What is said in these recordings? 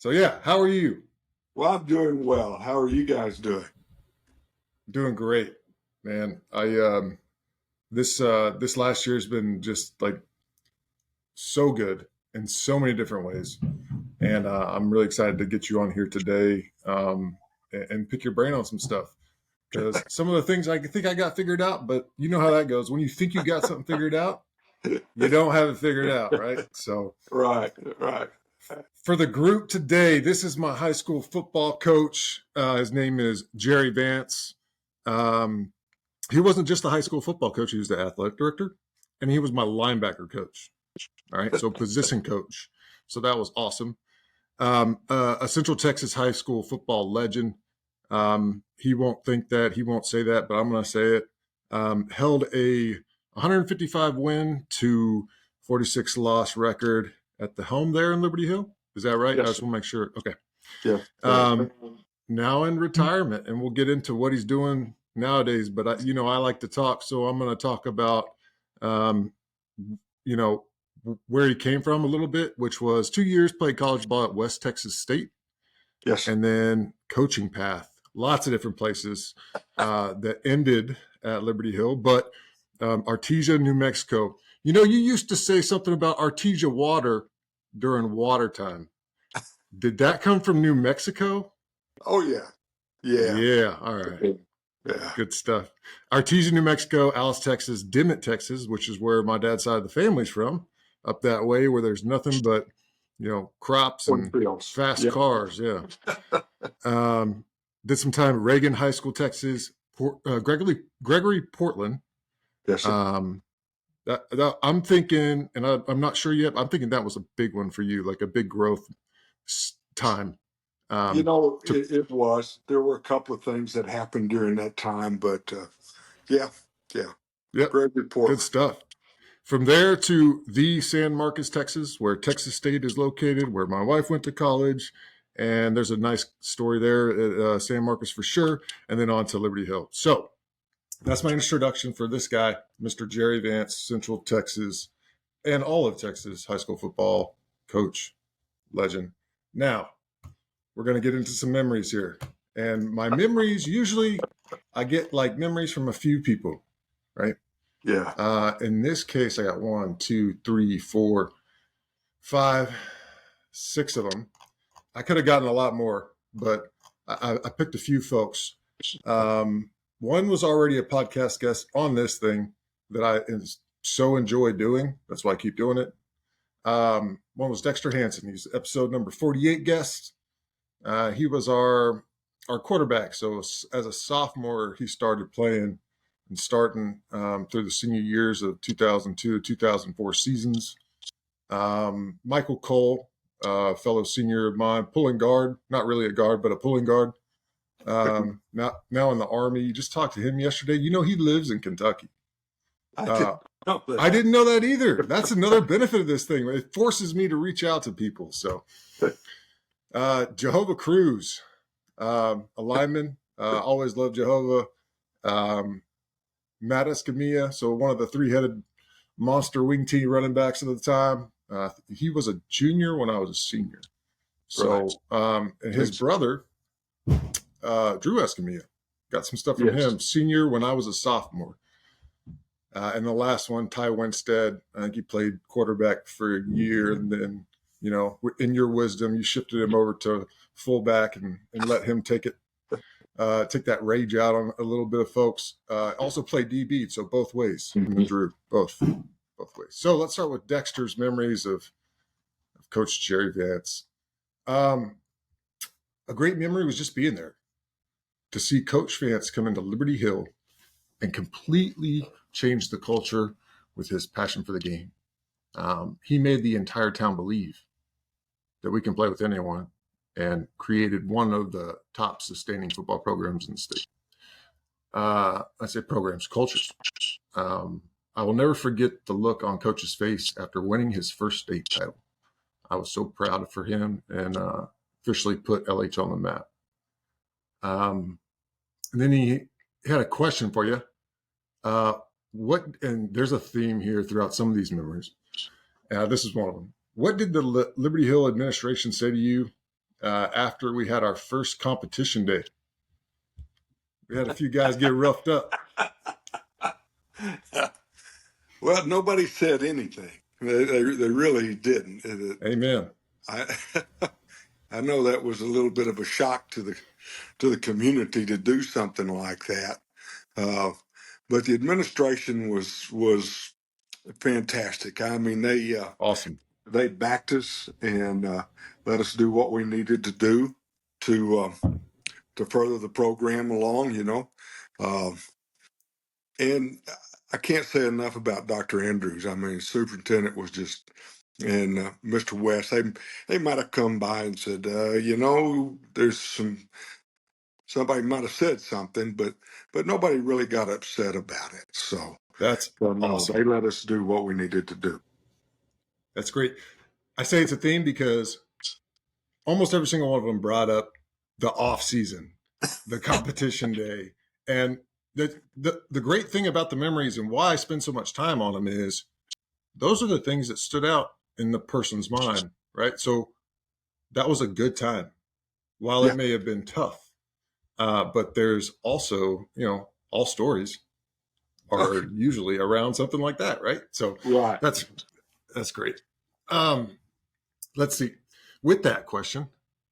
So yeah, how are you? Well, I'm doing well. How are you guys doing? Doing great, man. This last year has been just like so good in so many different ways, and I'm really excited to get you on here today and pick your brain on some stuff because some of the things I think I got figured out, but you know how that goes. When you think you got something figured out, you don't have it figured out, right? So Right, right. for the group today, this is my high school football coach. His name is Jerry Vance. Um, he wasn't just the high school football coach, he was the athletic director, and he was my linebacker coach. All right, so position coach. So that was awesome. A Central Texas high school football legend. He won't think that, he won't say that, but I'm going to say it. Held a 155 win to 46 loss record at the home there in Liberty Hill. Is that right? Yes, I just want to make sure. Okay. yeah. Now in retirement, and we'll get into what he's doing nowadays. But I like to talk, so I'm going to talk about, um, you know, where he came from a little bit, which was 2 years played college ball at West Texas State, Yes. and then coaching path, lots of different places that ended at Liberty Hill, but Artesia, New Mexico. You used to say something about Artesia water during water time. Did that come from New Mexico? Oh, yeah. Yeah. Yeah. All right. Yeah. Good stuff. Artesia, New Mexico, Alice, Texas, Dimmitt, Texas, which is where my dad's side of the family's from, up that way where there's nothing but, crops and Cornfields. fast Yeah. cars. Yeah. Did some time at Reagan High School, Texas, Gregory, Portland. Yes. That I'm thinking, and I'm not sure yet. I'm thinking that was a big one for you, like a big growth time. It was. There were a couple of things that happened during that time, but yeah. Yep, Gregory Port. good stuff. From there to the San Marcos, Texas, where Texas State is located, where my wife went to college. And there's a nice story there at San Marcos for sure. And then on to Liberty Hill. So that's my introduction for this guy, Mr. Jerry Vance, Central Texas, and all of Texas high school football coach, legend. Now, we're going to get into some memories here. And my memories, usually I get like memories from a few people, right? Yeah. In this case, I got 1, 2, 3, 4, 5, 6 of them. I could have gotten a lot more, but I picked a few folks. One was already a podcast guest on this thing that I so enjoy doing. That's why I keep doing it. One was Dexter Hansen. He's episode number 48 guest. He was our quarterback. So as a sophomore, he started playing and starting through the senior years of 2002 to 2004 seasons. Michael Cole, fellow senior of mine, pulling guard, not really a guard, but a pulling guard. Now in the Army. You just talked to him yesterday. He lives in Kentucky. I didn't know that either. That's another benefit of this thing. It forces me to reach out to people. So Jehovah Cruz, a lineman, always loved Jehovah. Matt Escamilla, so one of the 3-headed monster wing T running backs at the time. He was a junior when I was a senior. So, and his brother, Drew Escamilla, got some stuff from him. Senior when I was a sophomore. And the last one, Ty Winstead, I think he played quarterback for a year. And then, in your wisdom, you shifted him over to fullback and let him take that rage out on a little bit of folks. Also played DB, so both ways. Drew, both ways. So let's start with Dexter's memories of Coach Jerry Vance. A great memory was just being there to see Coach Vance come into Liberty Hill and completely change the culture with his passion for the game. He made the entire town believe that we can play with anyone and created one of the top sustaining football programs in the state. I say programs, cultures. I will never forget the look on Coach's face after winning his first state title. I was so proud for him and officially put LH on the map. And then he had a question for you. And there's a theme here throughout some of these memories. This is one of them. What did the Liberty Hill administration say to you after we had our first competition day. We had a few guys get roughed up. Well, nobody said anything. They really didn't. Amen. I I know that was a little bit of a shock to the community to do something like that. Uh, but the administration was fantastic. I mean, Awesome. they backed us and let us do what we needed to do to further the program along. Uh, and I can't say enough about Dr. Andrews. I mean, superintendent was just, and Mr. West. They might have come by and said, there's somebody might have said something, but nobody really got upset about it. So That's no, awesome. they let us do what we needed to do. That's great. I say it's a theme because almost every single one of them brought up the off season, the competition day. And the great thing about the memories and why I spend so much time on them is those are the things that stood out in the person's mind, right? So that was a good time, while Yeah. it may have been tough. But there's also, all stories are usually around something like that, right? So Right. that's great. Let's see. With that question,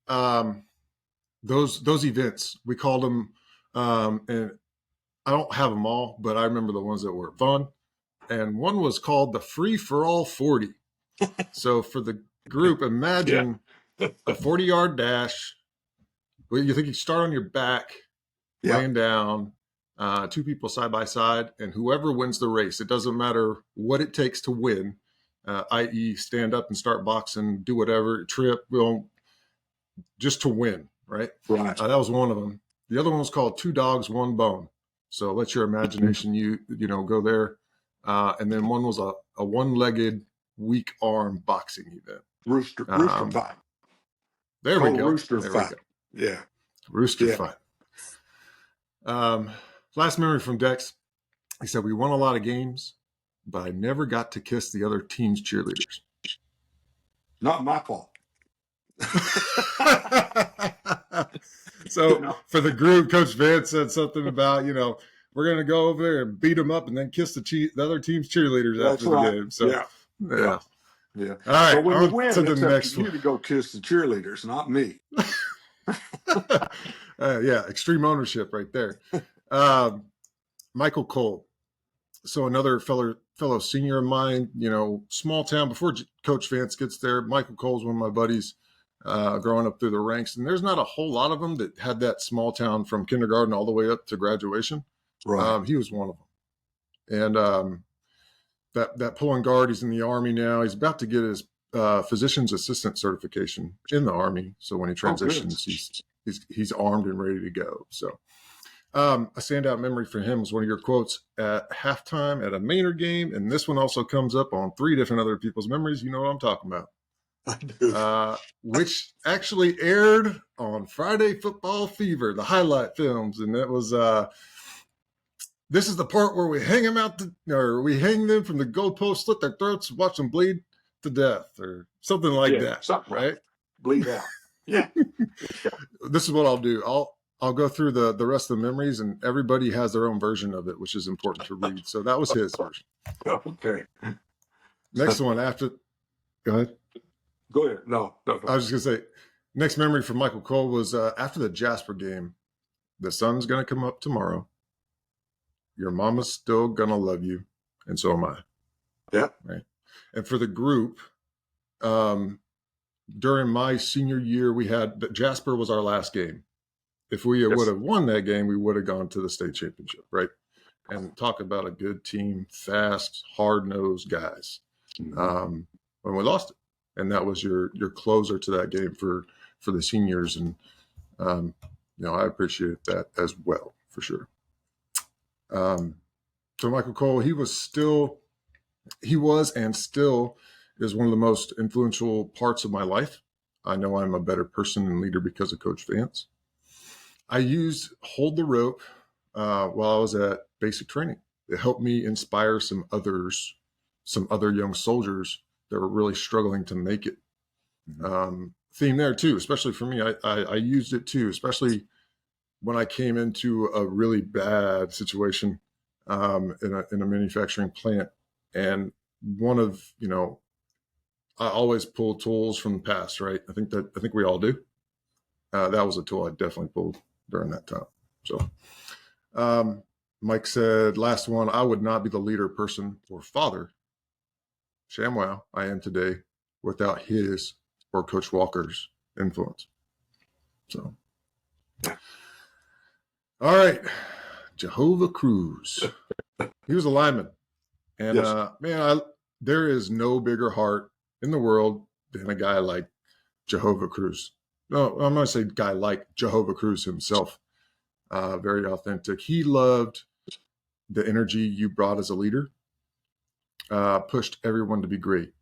those events, we called them, and I don't have them all, but I remember the ones that were fun. And one was called the Free for All 40. So for the group, imagine a 40-yard dash. Well, you think you start on your back, laying down, two people side by side, and whoever wins the race, it doesn't matter what it takes to win, i.e. stand up and start boxing, do whatever, trip, just to win, right? Right. That was one of them. The other one was called Two Dogs, One Bone. So let your imagination, go there. And then one was a one-legged, weak arm boxing event. Rooster fight. There we go. Rooster there fight. We go. Yeah. Rooster fight. Last memory from Dex. He said, we won a lot of games, but I never got to kiss the other team's cheerleaders. Not my fault. So for the group, Coach Vance said something about, we're going to go over there and beat them up and then kiss the other team's cheerleaders after the game. So, yeah. Yeah. All right. But when you on win, to the it's next up to you to go kiss the cheerleaders, not me. Yeah. Extreme ownership right there. Michael Cole. So another fellow senior of mine, small town. Before Coach Vance gets there, Michael Cole's one of my buddies growing up through the ranks. And there's not a whole lot of them that had that small town from kindergarten all the way up to graduation. Right. He was one of them. And that pulling guard, he's in the Army now. He's about to get his physician's assistant certification in the Army. So when he transitions, he's armed and ready to go. So a standout memory for him was one of your quotes at halftime at a Maynard game. And this one also comes up on 3 different other people's memories. You know what I'm talking about. I do. Which actually aired on Friday Football Fever, the highlight films. And it was, this is the part where we hang them from the goalpost, slit their throats, watch them bleed to death or something like that. Something right? Bleed out. Yeah. This is what I'll do. I'll go through the rest of the memories, and everybody has their own version of it, which is important to read. So that was his version. Okay. Next one after. Go ahead. Go ahead. No. I was just going to say, next memory from Michael Cole was after the Jasper game. The sun's going to come up tomorrow. Your mama's still going to love you, and so am I. Yeah. Right. And for the group, during my senior year, we had Jasper was our last game. If we would have won that game, we would have gone to the state championship, right? And talk about a good team, fast, hard-nosed guys. When we lost it. And that was your closer to that game for the seniors. And, I appreciate that as well, for sure. So Michael Cole, he was and still is one of the most influential parts of my life. I know I'm a better person and leader because of Coach Vance. I used Hold the Rope while I was at basic training. It helped me inspire some other young soldiers that were really struggling to make it. theme there too, especially for me. I used it too, especially when I came into a really bad situation in a manufacturing plant. And one of, I always pull tools from the past, right? I think we all do. That was a tool I definitely pulled during that time. So Mike said, last one, I would not be the leader, person, or father, ShamWow, I am today without his or Coach Walker's influence. So, all right, Jehovah Cruz. He was a lineman. And Yes. there is no bigger heart in the world than a guy like Jehovah Cruz. No, I'm going to say guy like Jehovah Cruz himself. Very authentic. He loved the energy you brought as a leader, pushed everyone to be great,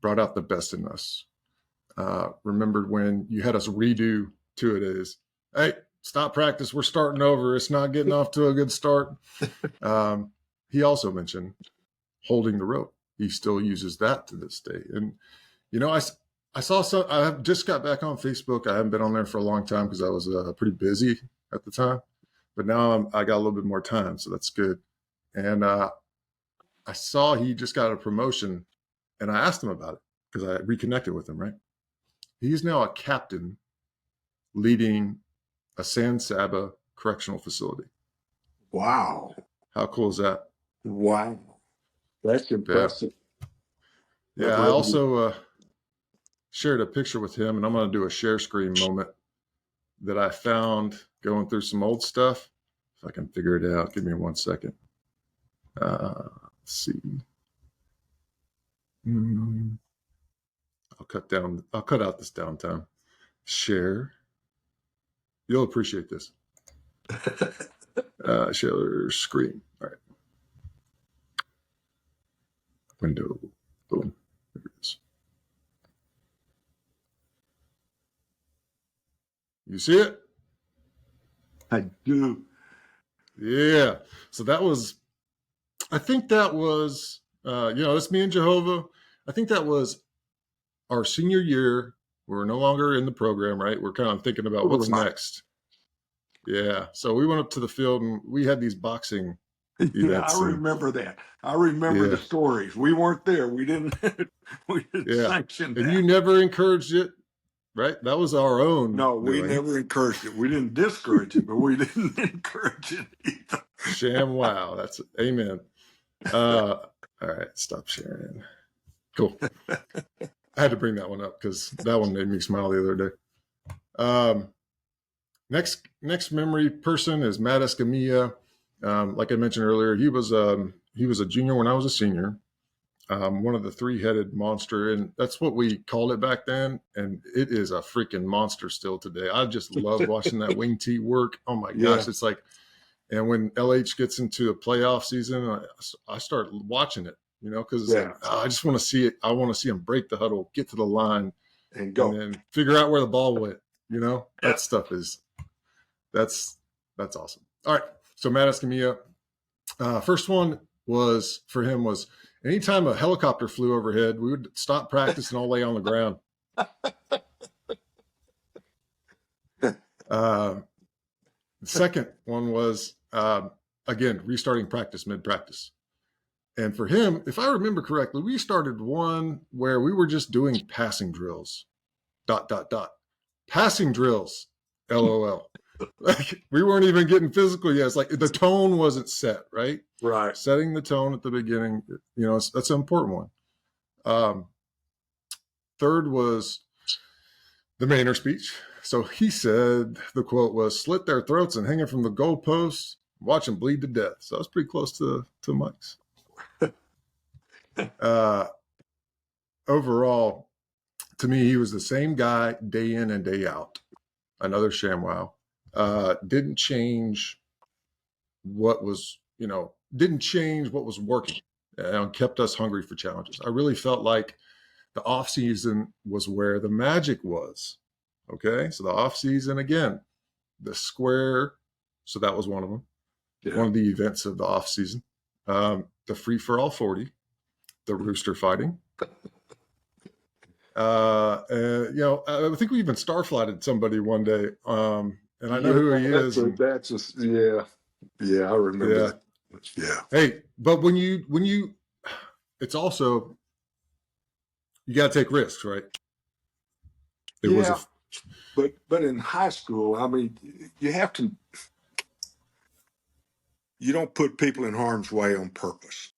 brought out the best in us. Remembered when you had us redo to it is, hey, stop practice. We're starting over. It's not getting off to a good start. He also mentioned holding the rope. He still uses that to this day. And, I saw some, I have just got back on Facebook. I haven't been on there for a long time because I was pretty busy at the time, but now I got a little bit more time. So that's good. And I saw he just got a promotion and I asked him about it because I reconnected with him, right? He's now a captain leading a San Saba correctional facility. Wow. How cool is that? Wow. That's impressive. Yeah. I also shared a picture with him, and I'm going to do a share screen moment that I found going through some old stuff. If I can figure it out, give me 1 second. Let's see. I'll cut out this downtime. Share. You'll appreciate this. Share screen. All right. Window. Boom. There it is. You see it? I do. Yeah. So I think that was, it's me and Jehovah. I think that was our senior year. We're no longer in the program, right? We're kind of thinking about what's next. Yeah. So we went up to the field and we had these boxing events. Yeah, I remember that. I remember the stories. We weren't there. We didn't sanction that. And you never encouraged it, right? That was our own. No, we never encouraged it. We didn't discourage it, but we didn't encourage it either. ShamWow. That's amen. All right. Stop sharing. Cool. I had to bring that one up because that one made me smile the other day. Next memory person is Matt Escamilla. Like I mentioned earlier, he was a junior when I was a senior. One of the three-headed monster, and that's what we called it back then. And it is a freaking monster still today. I just love watching that wing tee work. Oh my gosh, it's like, and when LH gets into a playoff season, I start watching it, because I just want to see it. I want to see him break the huddle, get to the line, and go, and then figure out where the ball went. That stuff is that's awesome. All right, so Matt Escamilla, first one was for him was anytime a helicopter flew overhead, we would stop practice and all lay on the ground. The second one was, again, restarting practice mid-practice. And for him, if I remember correctly, we started one where we were just doing passing drills, ... Passing drills, LOL. Like we weren't even getting physical yet. It's like the tone wasn't set, right? Right. Setting the tone at the beginning, that's an important one. Third was the Maynard speech. So he said, the quote was, slit their throats and hang it from the goalposts, watch them bleed to death. So that was pretty close to Mike's. Overall, to me, he was the same guy day in and day out. Another ShamWow. Didn't change what was, working, and kept us hungry for challenges. I really felt like the off season was where the magic was. Okay. So the off season, again, the square. So that was one of them. Yeah. One of the events of the off season, the free for all 40, the rooster fighting, I think we even starflighted somebody one day. And I know Yeah, who he is. that's just yeah. I remember Yeah. that. Yeah, Hey, but when you, it's also, you got to take risks, right? It was a, yeah. But in high school, I mean, you have to. You don't put people in harm's way on purpose.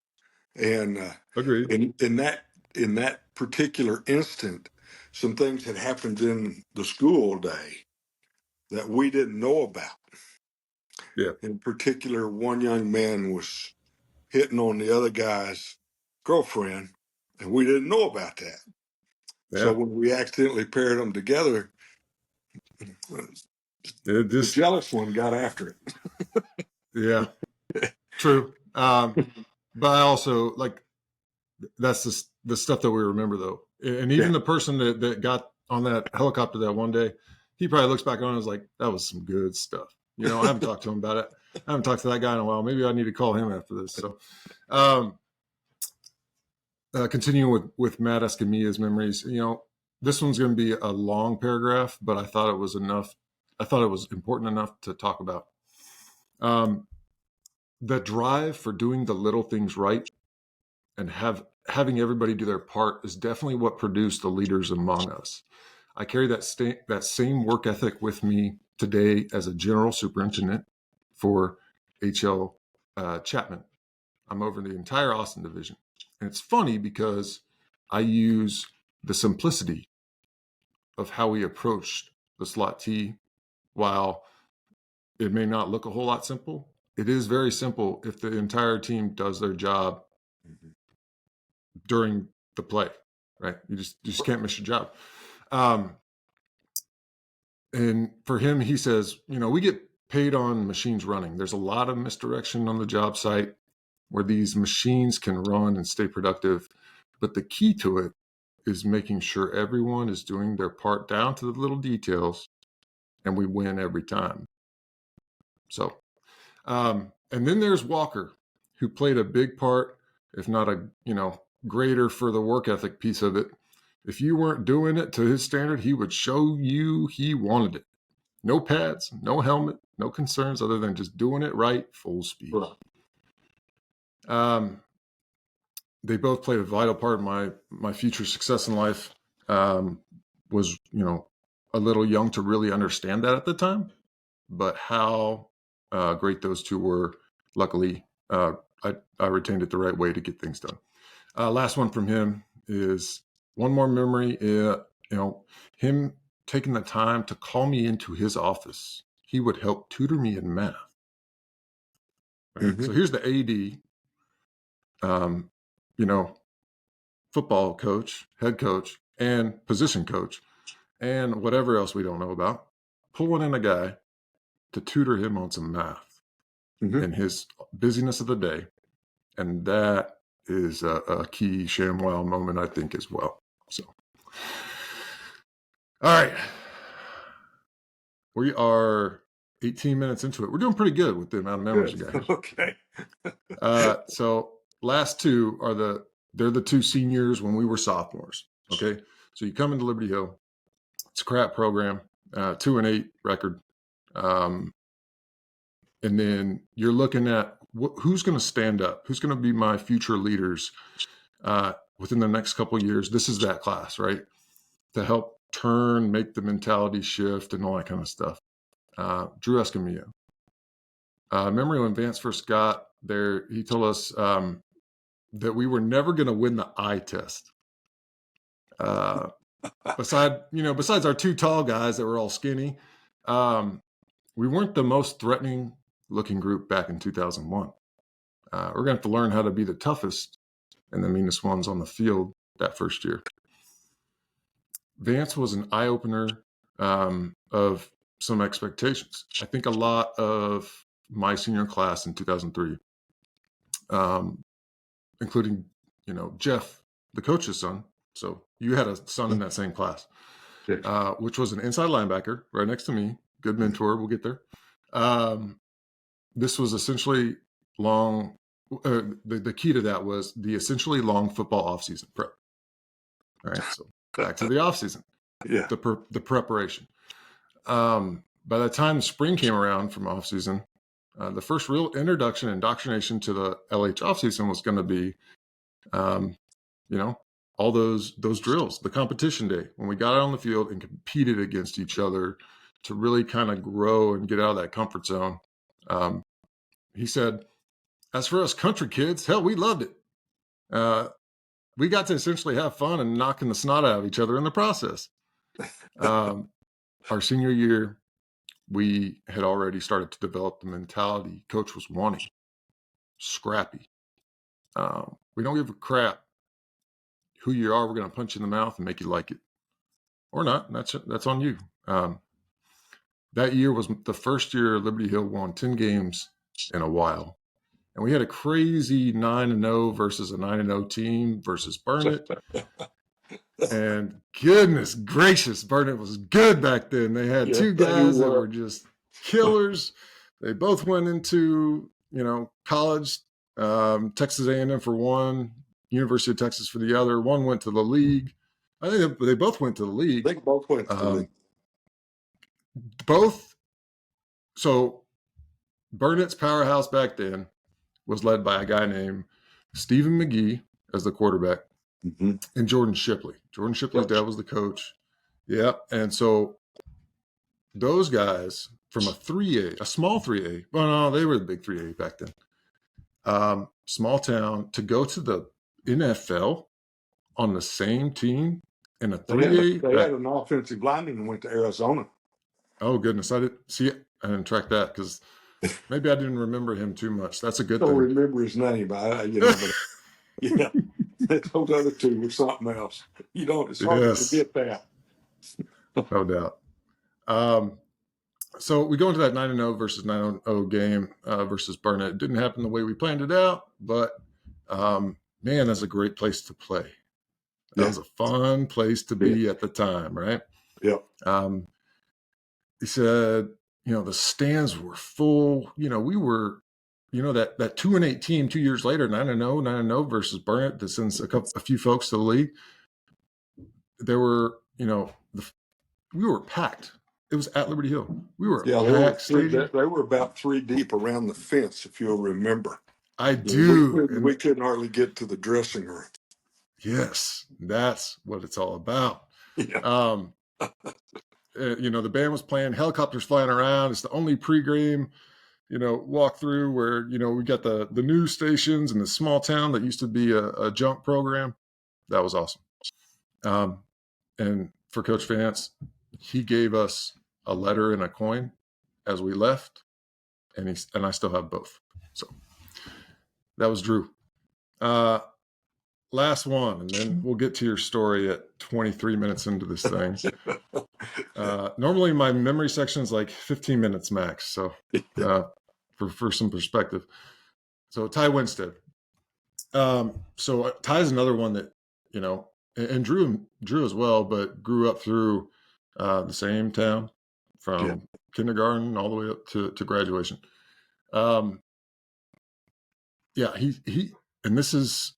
And agreed. in that particular instant, some things had happened in the school day that we didn't know about. Yeah. In particular, one young man was hitting on the other guy's girlfriend, and we didn't know about that. So Yeah. when we accidentally paired them together, It the just, jealous one got after yeah, true. But I also like, that's the stuff that we remember though. And even it. the person that got on that helicopter that one day, he probably looks back on it and is like, that was some good stuff. I haven't talked to him about it. I haven't talked to that guy in a while. Maybe I need to call him after this. So, um, continuing with Matt Escamilla's memories, this one's going to be a long paragraph, but I thought it was enough. I thought it was important enough to talk about. The drive for doing the little things right and having everybody do their part is definitely what produced the leaders among us. I carry that same work ethic with me today as a general superintendent for HL Chapman. I'm over the entire Austin division. And it's funny because I use the simplicity of how we approached the slot T. While it may not look a whole lot simple, it is very simple if the entire team does their job during the play, right? You just can't miss your job. And for him, he says, we get paid on machines running. There's a lot of misdirection on the job site where these machines can run and stay productive. But the key to it is making sure everyone is doing their part down to the little details, and we win every time. So, and then there's Walker, who played a big part, if not a, greater for the work ethic piece of it. If you weren't doing it to his standard, he would show you he wanted it. No pads, no helmet, no concerns other than just doing it right, full speed. Right. They both played a vital part in my future success in life. Was, a little young to really understand that at the time, but how great those two were. Luckily, I retained it the right way to get things done. Last one from him is one more memory. Him taking the time to call me into his office. He would help tutor me in math. Right? Mm-hmm. So here's the AD, um, football coach, head coach, and position coach, and whatever else we don't know about, pulling in a guy to tutor him on some math Mm-hmm. in his busyness of the day. And that is a key ShamWow moment, I think, as well. So, all right. We are 18 minutes into it. We're doing pretty good with the amount of memories we got here. Okay. So last two they're the two seniors when we were sophomores. Okay. So you come into Liberty Hill. It's a crap program, 2-8 record. And then you're looking at who's going to stand up, who's going to be my future leaders within the next couple of years. This is that class, right? To help make the mentality shift and all that kind of stuff. Drew Escamilla. Remember when Vance first got there, he told us that we were never going to win the eye test. Besides our two tall guys that were all skinny, we weren't the most threatening looking group back in 2001. We're going to have to learn how to be the toughest and the meanest ones on the field that first year. Vance was an eye opener of some expectations. I think a lot of my senior class in 2003, including, Jeff, the coach's son. So you had a son in that same class, which was an inside linebacker right next to me. Good mentor. We'll get there. This was essentially long. The key to that was the essentially long football offseason prep. All right. So back to the off season, Yeah. the preparation. By the time spring came around from off season, the first real introduction and indoctrination to the LH off season was going to be, all those drills, the competition day when we got out on the field and competed against each other to really kind of grow and get out of that comfort zone. He said, as for us country kids, hell, we loved it. We got to essentially have fun and knocking the snot out of each other in the process. Our senior year, we had already started to develop the mentality Coach was wanting. Scrappy. We don't give a crap who you are. We're going to punch you in the mouth and make you like it. Or not. That's on you. That year was the first year Liberty Hill won 10 games in a while. And we had a crazy 9-0 versus a 9-0 team versus Burnett. And goodness gracious, Burnett was good back then. They had two guys that were just killers. They both went into, college, Texas A&M for one, University of Texas for the other. One went to the league. I think they both went to the league. They both went to the league. So Burnett's powerhouse back then was led by a guy named Stephen McGee as the quarterback, and Jordan Shipley. Jordan Shipley's dad was the coach. Yeah. And so those guys from a 3A, a small 3A, well, no, they were the big 3A back then, small town, to go to the NFL on the same team in a 3A. They had an offensive lineman who went to Arizona. Oh, goodness. I didn't track that because maybe I didn't remember him too much. That's a good thing. I don't remember his name, but yeah, those other two were something else. It's hard to forget that. No doubt. So we go into that 9-0 versus 9-0 game versus Burnett. It didn't happen the way we planned it out, but man, that's a great place to play. That was a fun place to be at the time, right? Yeah. He said, the stands were full. We were, that 2-8 team 2 years later, 9-0 versus Burnett, that sends a few folks to the league. There were, we were packed. It was at Liberty Hill. We were packed stadium. They were about 3 deep around the fence, if you'll remember. I do. We couldn't hardly get to the dressing room. Yes, that's what it's all about. Yeah. The band was playing, helicopters flying around. It's the only pregame, walk through where, we got the news stations in the small town that used to be a junk program. That was awesome. And for Coach Vance, he gave us a letter and a coin as we left, and I still have both. So that was Drew. Last one, and then we'll get to your story at 23 minutes into this thing. Normally my memory section is like 15 minutes max. So for some perspective. So Ty Winstead. So Ty's another one that, and Drew as well, but grew up through the same town from kindergarten all the way up to graduation. He and this is,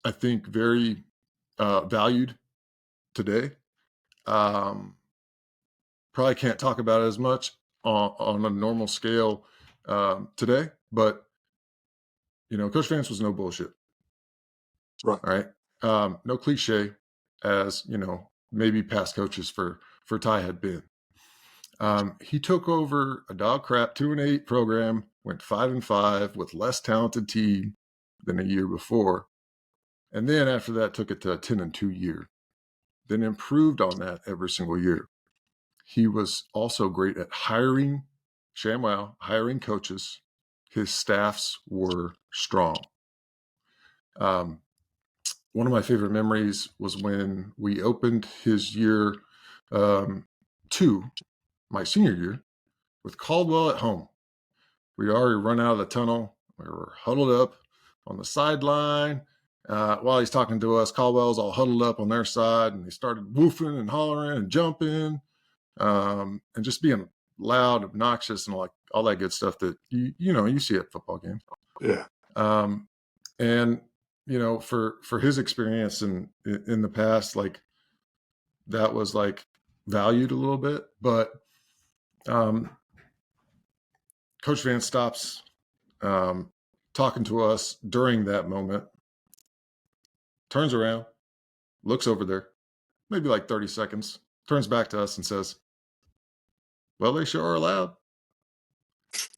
I think, very valued today. Probably can't talk about it as much on a normal scale today, but Coach Vance was no bullshit. Right. All right. No cliche, as maybe past coaches for Ty had been. He took over a dog crap 2-8 program, went 5-5 with less talented team than a year before. And then after that, took it to a 10-2 year, then improved on that every single year. He was also great at hiring coaches. His staffs were strong. One of my favorite memories was when we opened his year 2, my senior year, with Caldwell at home. We'd already run out of the tunnel. We were huddled up on the sideline. While he's talking to us, Caldwell's all huddled up on their side, and they started woofing and hollering and jumping, and just being loud, obnoxious, and like all that good stuff that you see at football games. Yeah. And for his experience in the past, like that was like valued a little bit, but Coach Vance stops talking to us during that moment, turns around, looks over there, maybe like 30 seconds, turns back to us and says, "Well, they sure are loud."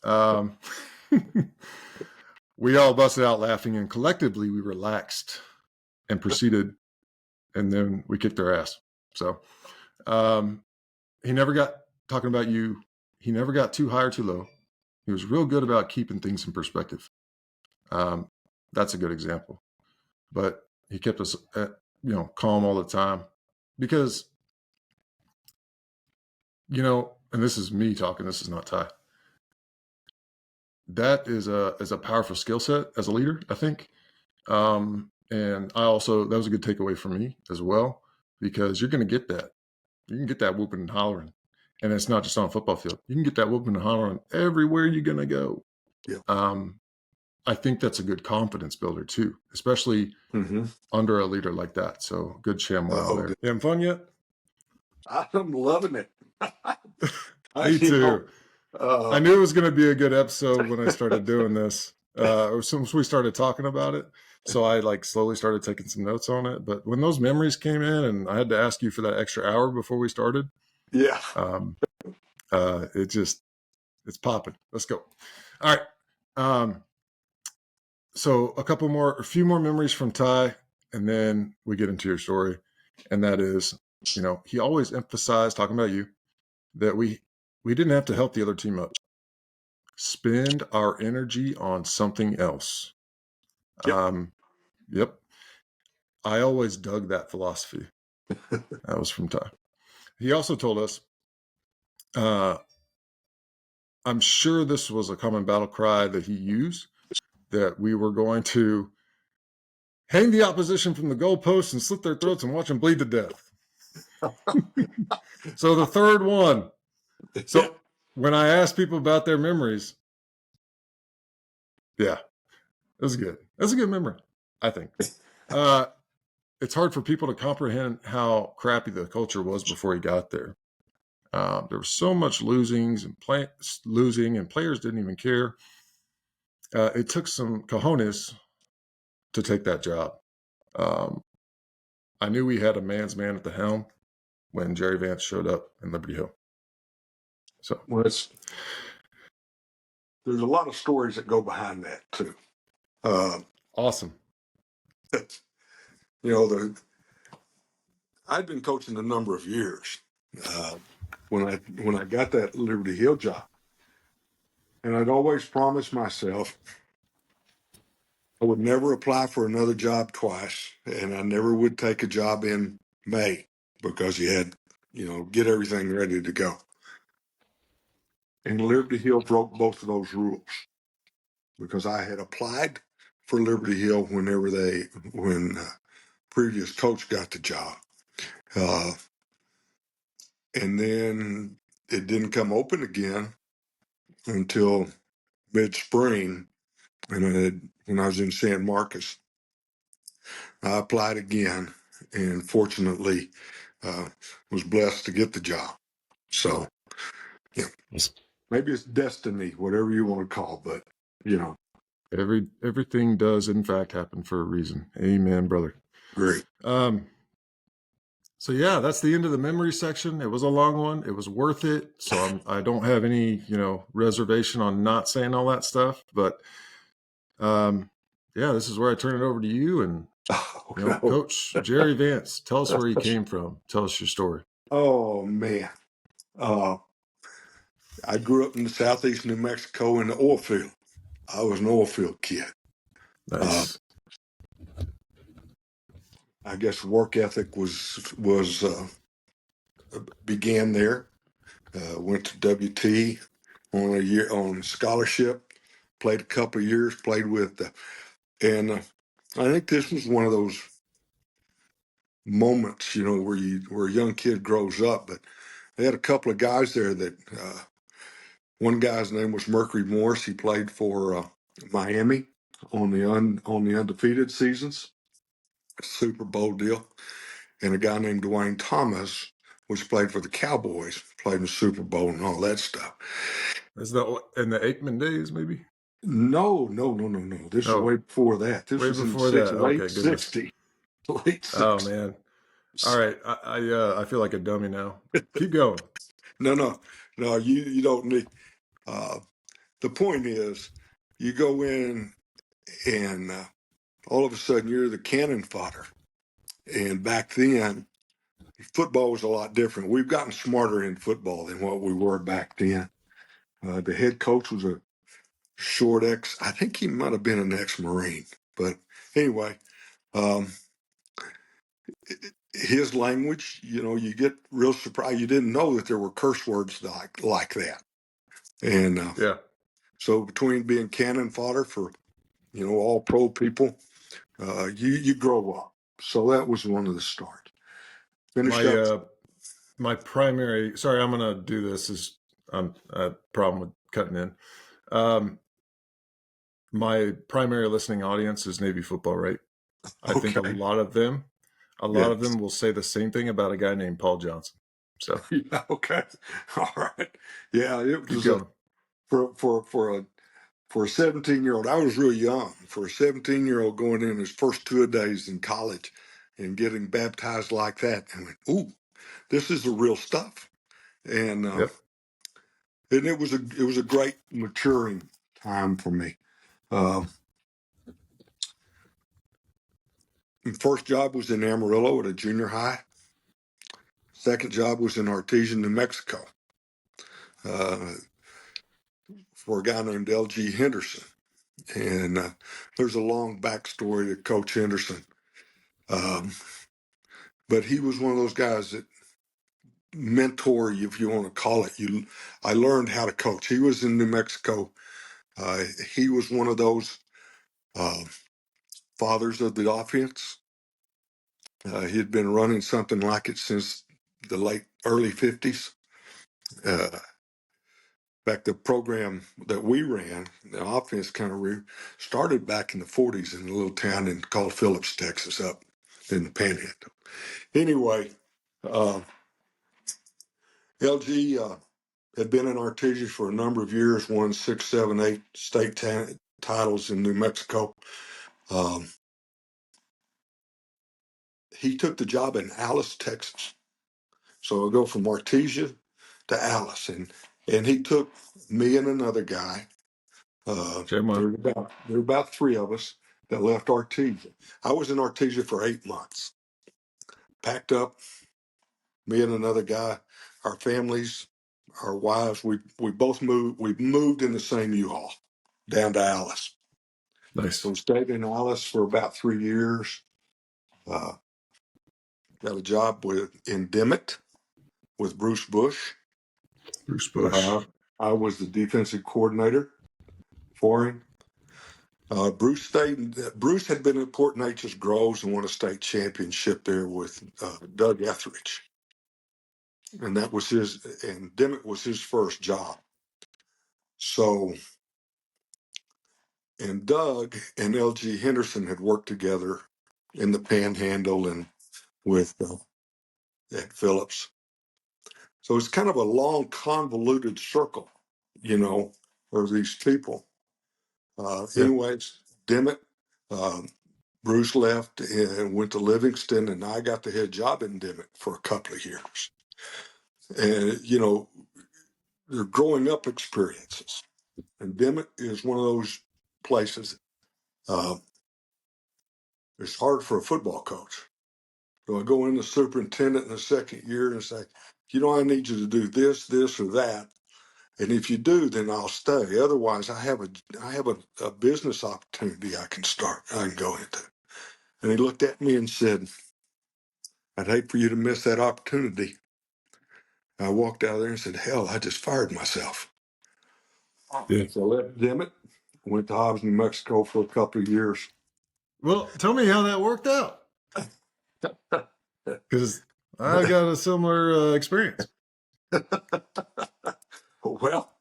Um, we all busted out laughing, and collectively we relaxed and proceeded, and then we kicked their ass. So he never got talking about you. He never got too high or too low. He was real good about keeping things in perspective. That's a good example. But he kept us, calm all the time because, and this is me talking. This is not Ty. That is a powerful skill set as a leader, I think. And that was a good takeaway for me as well, because you're going to get that. You can get that whooping and hollering. And it's not just on a football field. You can get that whooping and hollering everywhere you're going to go. Yeah. I think that's a good confidence builder too, especially under a leader like that. So good sham morale there. You having fun yet? I'm loving it. Me too. I knew it was going to be a good episode when I started doing this, or since we started talking about it. So I like slowly started taking some notes on it. But when those memories came in, and I had to ask you for that extra hour before we started, yeah, it's popping. Let's go. All right. So a few more memories from Ty, and then we get into your story. And that is, he always emphasized, talking about you, that we didn't have to help the other team up. Spend our energy on something else. Yep. I always dug that philosophy. That was from Ty. He also told us, I'm sure this was a common battle cry that he used, that we were going to hang the opposition from the goalposts and slit their throats and watch them bleed to death. So the third one. So when I asked people about their memories, yeah, it was good. That's a good memory, I think. It's hard for people to comprehend how crappy the culture was before he got there. There was so much losing, and players didn't even care. It took some cojones to take that job. I knew we had a man's man at the helm when Jerry Vance showed up in Liberty Hill. So, there's a lot of stories that go behind that too. Awesome. I'd been coaching a number of years when I got that Liberty Hill job, and I'd always promised myself I would never apply for another job twice, and I never would take a job in May because you had, get everything ready to go. And Liberty Hill broke both of those rules because I had applied for Liberty Hill when previous coach got the job. And then it didn't come open again until mid-spring, and when I was in San Marcos. I applied again, and fortunately was blessed to get the job. So, maybe it's destiny, whatever you want to call, but everything does in fact happen for a reason. Amen, brother. Great. So yeah, that's the end of the memory section. It was a long one. It was worth it. So I don't have any, reservation on not saying all that stuff. But this is where I turn it over to you. And Coach Jerry Vance, tell us where he came from. Tell us your story. Oh man, I grew up in the southeast New Mexico in the oil field. I was an oil field kid. Nice. I guess work ethic began there. Went to WT on scholarship. Played a couple of years. Played with, and I think this was one of those moments, where a young kid grows up. But they had a couple of guys there that. One guy's name was Mercury Morris. He played for Miami. on the undefeated seasons, Super Bowl deal, and a guy named Dwayne Thomas, which played for the Cowboys, played in the Super Bowl and all that stuff. Is that in the Aikman days, maybe? No. This is way Oh, before that. This way was in before that. late Okay, goodness. 60s. Late Oh 60s. man. All right. I feel like a dummy now. Keep going. No, you don't need. Uh, the point is, you go in and all of a sudden you're the cannon fodder. And back then, football was a lot different. We've gotten smarter in football than what we were back then. The head coach was a short ex. I think he might have been an ex-Marine. But anyway, um, his language, you get real surprised. You didn't know that there were curse words like that. And Yeah. so between being cannon fodder for, all pro people, you grow up. So that was one of the starts. Finished My up. my primary, sorry, I'm gonna do this is a problem with cutting in. My primary listening audience is Navy football, right? I think Okay. a lot Yeah. of them will say the same thing about a guy named Paul Johnson. So Yeah. Okay. All right. Yeah. It keep was a going. for a 17-year-old. I was real young for a 17-year-old going in his first 2 days in college and getting baptized like that. I went, ooh, this is the real stuff. And Yep. it was a great maturing time for me. Uh, my first job was in Amarillo at a junior high. Second job was in Artesia, New Mexico, uh, for a guy named L.G. Henderson. And there's a long backstory to Coach Henderson. Um, but he was one of those guys that mentor you, if you want to call it. I learned how to coach. He was in New Mexico. He was one of those uh, fathers of the offense. He had been running something like it since the early 50s. In fact, the program that we ran, the offense kind of started back in the 40s in a little town called Phillips, Texas, up in the Panhandle. Anyway, uh, LG had been in Artesia for a number of years, won 6, 7, 8 state titles in New Mexico. Um, he took the job in Alice, Texas. So I go from Artesia to Alice, and he took me and another guy. Shame on. There were about three of us that left Artesia. I was in Artesia for 8 months. Packed up, me and another guy, our families, our wives. We both moved. We moved in the same U-Haul down to Alice. So Nice. we stayed in Alice for about 3 years. Uh, got a job in Dimmitt with Bruce Bush. Bruce Uh, Bush. I was the defensive coordinator for him. Bruce had been at Port Neches Groves and won a state championship there with Doug Etheridge, and that was his. And Dimmitt was his first job. So, and Doug and L.G. Henderson had worked together in the Panhandle and with at Phillips. So it's kind of a long, convoluted circle, you know, of these people. Yeah. Anyways, Dimmitt, um, Bruce left and went to Livingston, and I got the head job in Dimmitt for a couple of years. And, they're growing up experiences. And Dimmitt is one of those places. Uh, it's hard for a football coach. So I go in the superintendent in the second year and say, I need you to do this, this, or that. And if you do, then I'll stay. Otherwise, I have a business opportunity I can go into. And he looked at me and said, I'd hate for you to miss that opportunity. I walked out of there and said, hell, I just fired myself. Yeah. So I left Dimmitt, went to Hobbs, New Mexico for a couple of years. Well, tell me how that worked out. Because I got a similar experience. Well,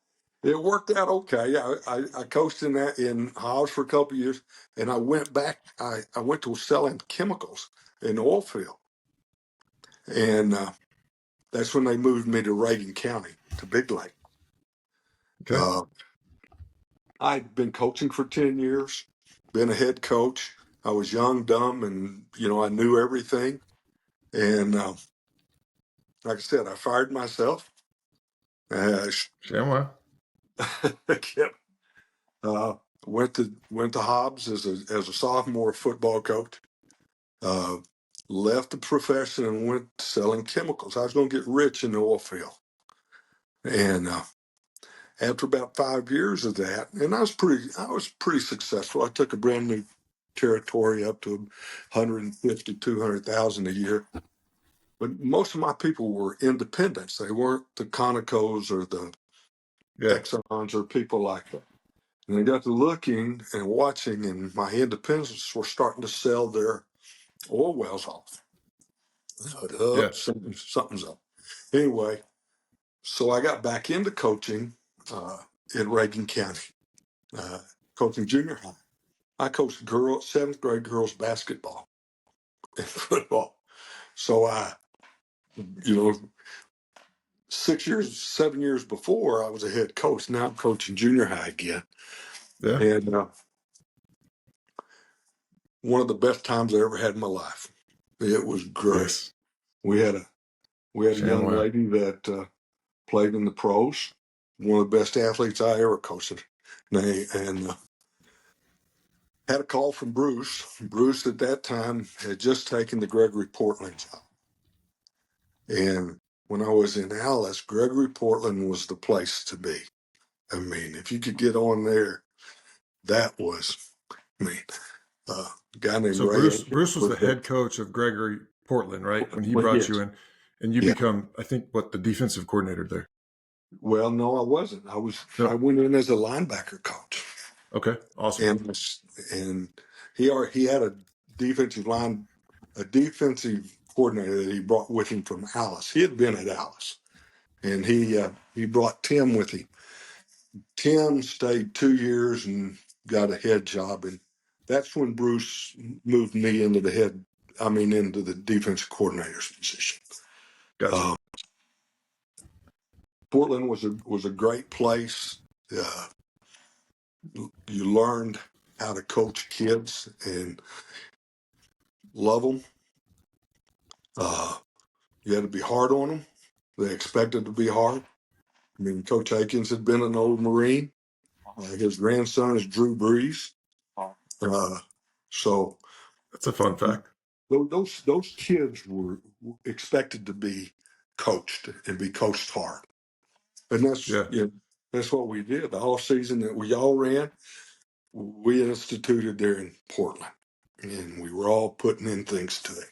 it worked out okay. I coached in Hobbs for a couple of years, and I went back. I went to selling chemicals in the oil field, and that's when they moved me to Reagan County to Big Lake. Okay. I'd been coaching for 10 years, been a head coach. I was young, dumb, and I knew everything. And like I said, I fired myself. Shamwa. Kept, went to Hobbs as a sophomore football coach. Left the profession and went selling chemicals. I was going to get rich in the oil field. And after about 5 years of that, and I was pretty successful. I took a brand new territory up to 150, 200,000 a year. But most of my people were independents. They weren't the Conocos or the Exxons or people like that. And I got to looking and watching, and my independents were starting to sell their oil wells off. Something's up. Anyway, so I got back into coaching in Reagan County, coaching junior high. I coached seventh grade girls basketball and football. So 7 years before, I was a head coach. Now I'm coaching junior high again. Yeah. And one of the best times I ever had in my life. It was great. Yes. We had a young lady that played in the pros, one of the best athletes I ever coached. And had a call from Bruce. Bruce at that time had just taken the Gregory Portland job. And when I was in Alice, Gregory Portland was the place to be. I mean, if you could get on there, that was, a guy named So Ray. Bruce was the head coach of Gregory Portland, right? When he brought you in, and you become, I think, the defensive coordinator there. Well, no, I wasn't. I went in as a linebacker coach. Okay, awesome. And he had a defensive coordinator that he brought with him from Alice. He had been at Alice, and he brought Tim with him. Tim stayed 2 years and got a head job, and that's when Bruce moved me into the defensive coordinator's position. Gotcha. Portland was a great place. You learned how to coach kids and love them. You had to be hard on them. They expected to be hard. I mean, Coach Akins had been an old Marine. His grandson is Drew Brees. So that's a fun fact. Those kids were expected to be coached and be coached hard. And that's what we did. The whole season that we all ran, we instituted there in Portland. And we were all putting in things to it.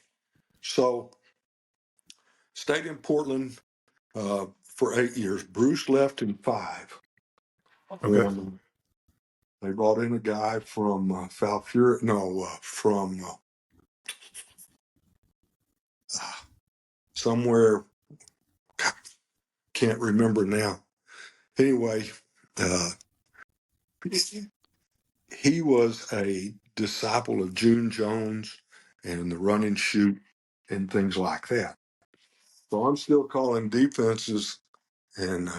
So stayed in Portland for 8 years. Bruce left in 5. Okay. They brought in a guy from somewhere, can't remember now. Anyway, he was a disciple of June Jones and the run and shoot and things like that. So I'm still calling defenses, and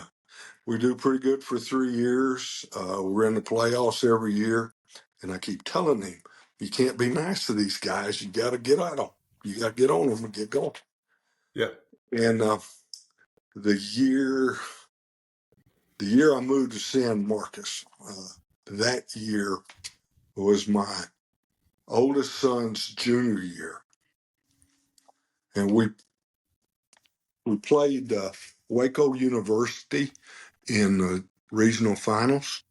we do pretty good for 3 years. We're in the playoffs every year, and I keep telling him, you can't be nice to these guys. You got to get at them. You got to get on them and get going. Yeah. And the year I moved to San Marcos, that year was my oldest son's junior year, and we played Waco University in the regional finals.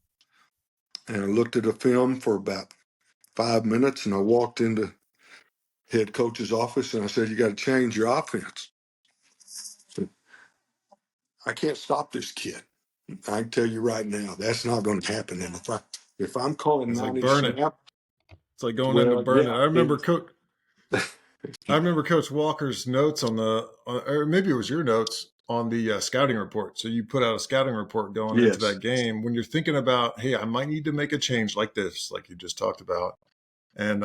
And I looked at a film for about 5 minutes, and I walked into head coach's office and I said, "You got to change your offense. I can't stop this kid. I can tell you right now, that's not going to happen." And if I'm calling 90 snap, it's like going into burning. Yeah, I remember Coach Walker's notes or maybe it was your notes on the scouting report. So you put out a scouting report going into Yes. that game when you're thinking about, hey, I might need to make a change like this, like you just talked about. And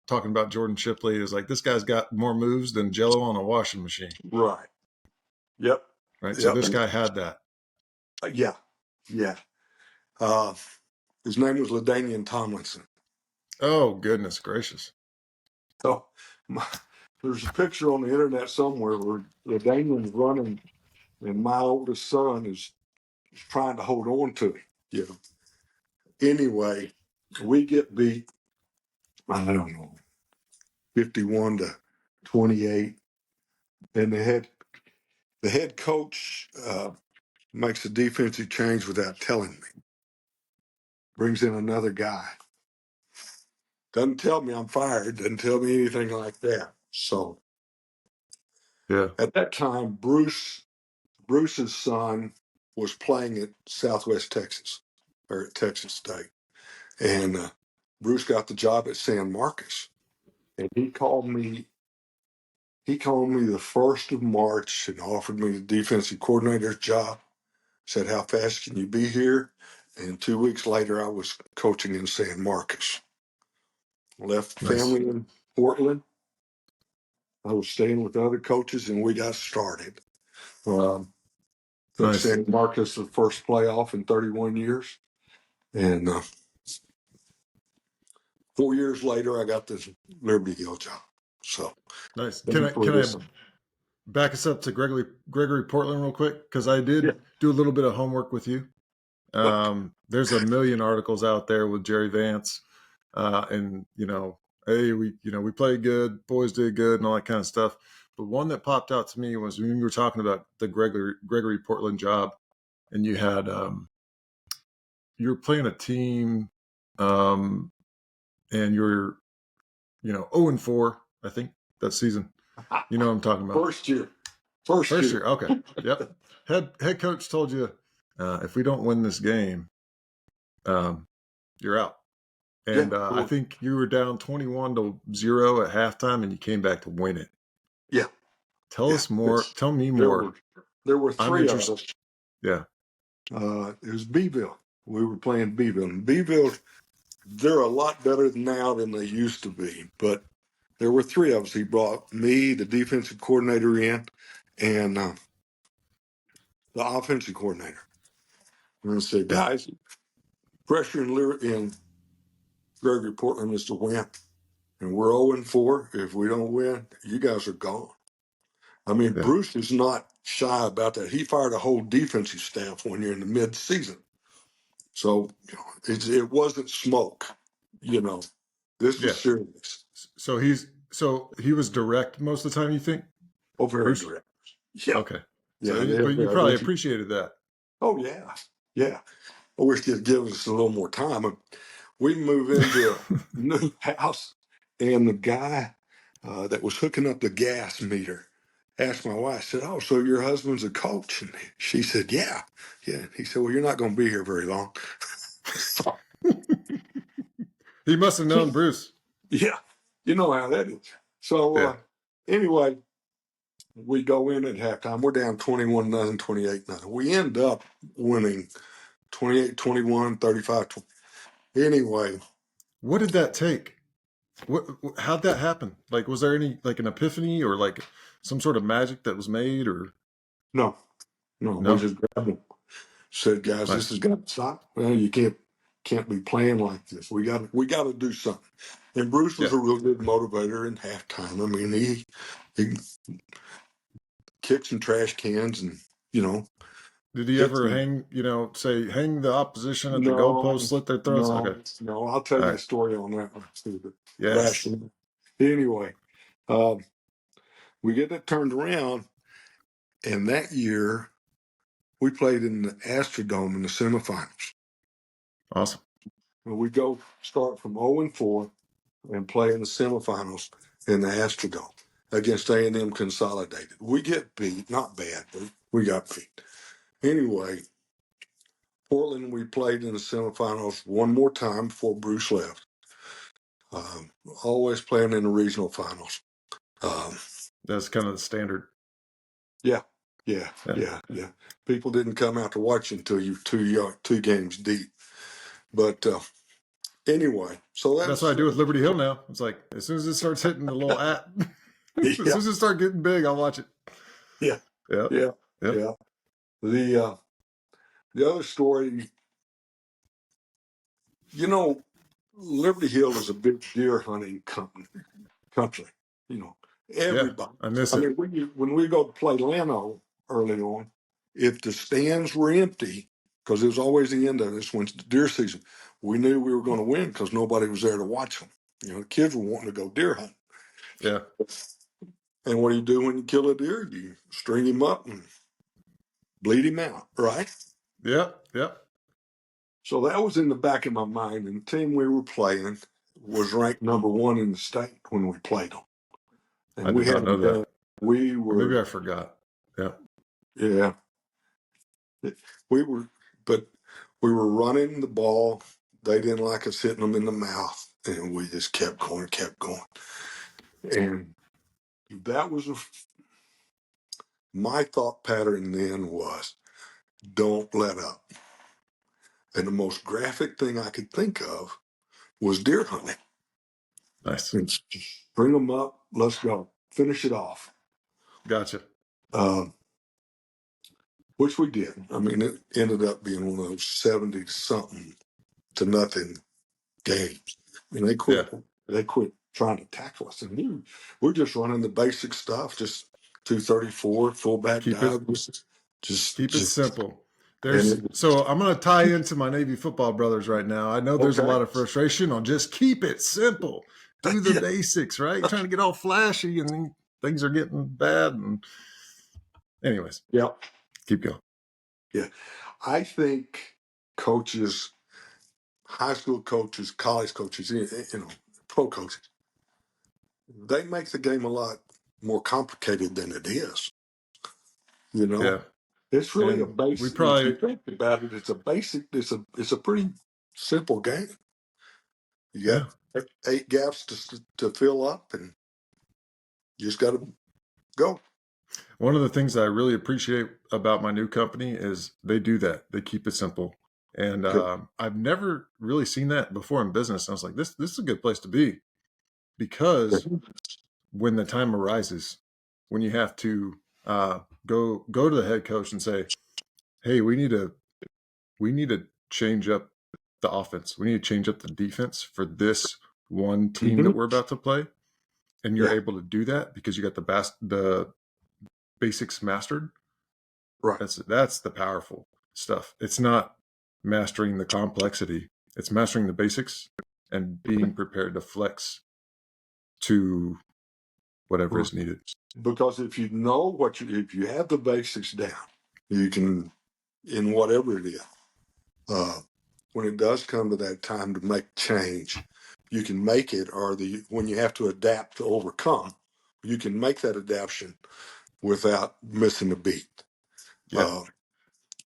talking about Jordan Shipley is like, this guy's got more moves than Jello on a washing machine. Right. Yep. Right. So Yep. this guy had that. Yeah. Yeah. Uh, his name was LaDainian Tomlinson. Oh, goodness gracious. So there's a picture on the internet somewhere where LaDainian's running and my oldest son is trying to hold on to him. You know. Anyway, we get beat, I don't know, 51-28. And the head coach makes a defensive change without telling me. Brings in another guy. Doesn't tell me I'm fired. Doesn't tell me anything like that. So Yeah. at that time, Bruce's son was playing at Southwest Texas or at Texas State, and Bruce got the job at San Marcos. And he called me. He called me the 1st of March and offered me the defensive coordinator's job. Said, "How fast can you be here?" And 2 weeks later, I was coaching in San Marcos. Left Nice. family in Portland. I was staying with other coaches, and we got started. Um, Took Nice. San Marcos the first playoff in 31 years. And 4 years later, I got this Liberty Hill job. So Nice. thankfully, Can I this. back us up to Gregory Portland real quick? Because I did Yeah. do a little bit of homework with you. There's a million articles out there with Jerry Vance, and hey, we played good, boys did good, and all that kind of stuff. But one that popped out to me was when you were talking about the Gregory Portland job, and you were playing a team, and you're 0-4, I think, that season. You know what I'm talking about. First year. First year. Okay. Yep. Head coach told you, if we don't win this game, you're out. And Yeah. I think you were down 21-0 at halftime, and you came back to win it. Yeah. Tell Yeah. us more. Tell me There more. were there were I'm three of interested. us. Yeah. It was Beeville. We were playing Beeville. And Beeville, they're a lot better now than they used to be. But there were three of us. He brought me, the defensive coordinator, in, and the offensive coordinator. And I said, Yeah. guys, pressure in Gregory Portland is to win. And we're 0-4. If we don't win, you guys are gone. I mean, Yeah. Bruce is not shy about that. He fired a whole defensive staff when you're in the mid-season. So it wasn't smoke. This was Yeah. serious. So he was direct most of the time, you think, Oh, very Bruce? direct. Yeah. Okay. Yeah. But you probably appreciated that. Oh, yeah. Yeah. I wish they'd give us a little more time. We move into a new house, and the guy that was hooking up the gas meter asked my wife, said, "Oh, so your husband's a coach?" And she said, "Yeah. Yeah." He said, "Well, you're not going to be here very long." He must have known Bruce. Yeah. You know how that is. So Yeah. anyway, we go in at halftime. We're down 21-0, 28-0. We end up winning 28-21, 35-20. Anyway. What did that take? How'd that happen? Like, was there any like an epiphany or like some sort of magic that was made or No, we no? just grabbed them. Said, guys, this Nice. has got to stop. Well, you can't be playing like this. We got to do something. And Bruce was Yeah. a real good motivator in halftime. I mean, he kicked some trash cans and Did he hit ever some. hang the opposition at the No, goalpost, slit their throats? no, Okay. no. I'll tell All you right. the story on that one too. The Yes. rational. Anyway, uh, we get it turned around, and that year we played in the Astrodome in the semifinals. Awesome. We go start from 0-4 and play in the semifinals in the Astrodome against A&M Consolidated. We get beat, not bad, but we got beat. Anyway, Portland, we played in the semifinals one more time before Bruce left. Always playing in the regional finals. Um, That's kind of the standard. yeah, Yeah, Yeah. yeah. People didn't come out to watch until you're two games deep. But anyway, so That's what I that's do with Liberty Hill now. It's like as soon as it starts hitting the little app, as soon yeah, as it starts getting big, I'll watch it. yeah, Yep. yeah, Yep. yeah. The other story, you know, Liberty Hill is a big deer hunting country. You know, Yeah. everybody. I miss I it. mean, when we go to play Lano early on, if the stands were empty, because it was always the end of this when it's deer season, we knew we were going to win because nobody was there to watch them. You know, the kids were wanting to go deer hunt. Yeah. And what do you do when you kill a deer? You string him up and bleed him out, right? Yep. Yep. So that was in the back of my mind. And the team we were playing was ranked number one in the state when we played them. I And we did not know hadn't done, that. we Or maybe were, I forgot. Yeah. yeah, we were, but we were running the ball. They didn't like us hitting them in the mouth. And we just kept going, kept going. And that was my thought pattern then was don't let up. And the most graphic thing I could think of was deer hunting. Nice. And just bring them up, let's go, finish it off. Gotcha. Uh, which we did. I mean, it ended up being one of those 70 something to nothing games. And they Yeah. quit. They quit trying to tackle us, and we're just running the basic stuff, just 234 fullback Keep it dive, keep it just simple. and There's so I'm gonna tie into my Navy football brothers right now. I know there's a okay, lot of frustration on just keep it simple. Do the yeah, basics, right? You're trying to get all flashy and then things are getting bad. And anyways, yeah, keep going. yeah. I think coaches, high school coaches, college coaches, pro coaches, they make the game a lot more complicated than it is. You know, Yeah. it's really a And we base. If you probably think about it, it's a basic. It's a pretty simple game. You yeah. got 8 gaps to fill up, and you just got to go. One of the things that I really appreciate about my new company is they do that. They keep it simple. And Good. I've never really seen that before in business. I was like, this is a good place to be because when the time arises, when you have to go to the head coach and say, "Hey, we need to change up the offense. We need to change up the defense for this one team that Mm-hmm. we're about to play," and you're Yeah. able to do that because you got the basics mastered. Right. That's the powerful stuff. It's not mastering the complexity. It's mastering the basics and being prepared to flex to whatever Right. is needed. Because if you have the basics down, you can, in whatever it is, uh, when it does come to that time to make change, you can make it, or when you have to adapt to overcome, you can make that adaptation without missing a beat. Yeah. Uh,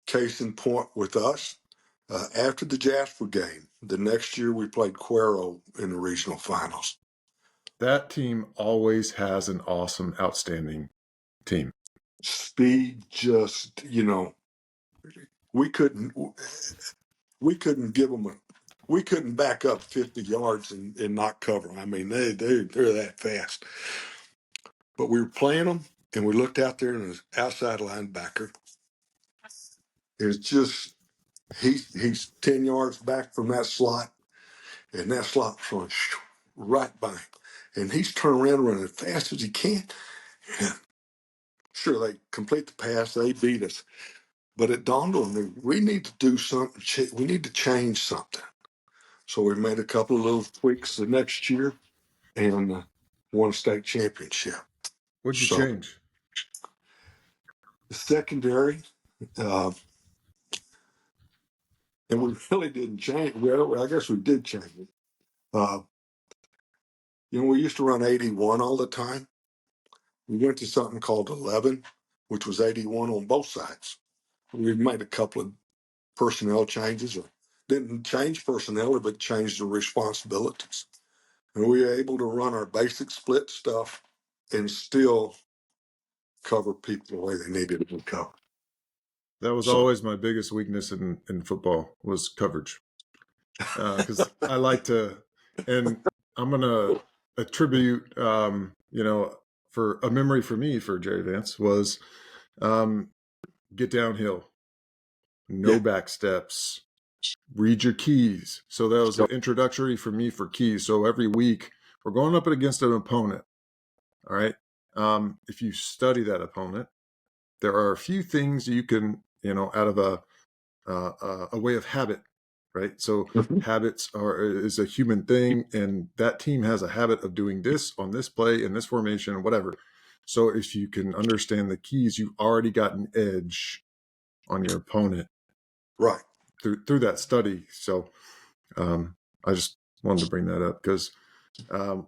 Case in point with us, after the Jasper game, the next year we played Cuero in the regional finals. That team always has an awesome, outstanding team. Speed, we couldn't we couldn't give them we couldn't back up 50 yards and not cover them. I mean, they're that fast. But we were playing them, and we looked out there, and the outside linebacker is just he's 10 yards back from that slot, and that slot was right by him. And he's turning around running as fast as he can. And sure, they complete the pass. They beat us. But it dawned on me, we need to do something. We need to change something. So we made a couple of little tweaks the next year and won a state championship. What'd you So change? the secondary, uh, and we really didn't change. Well, I guess we did change it. Uh, we used to run 81 all the time. We went to something called 11, which was 81 on both sides. We made a couple of personnel changes, or didn't change personnel, but changed the responsibilities. And we were able to run our basic split stuff and still cover people the way they needed to be covered. That was So, always my biggest weakness in football was coverage. Because I like to, and I'm going to attribute, for a memory for me for Jerry Vance was get downhill, no yeah. back steps, read your keys. So that was So, an introductory for me for keys. So every week we're going up against an opponent. All right. If you study that opponent, there are a few things you can, out of a way of habit, right? So mhm. habits is a human thing, and that team has a habit of doing this on this play in this formation, whatever. So if you can understand the keys, you've already got an edge on your opponent Right. through that study. So I just wanted to bring that up because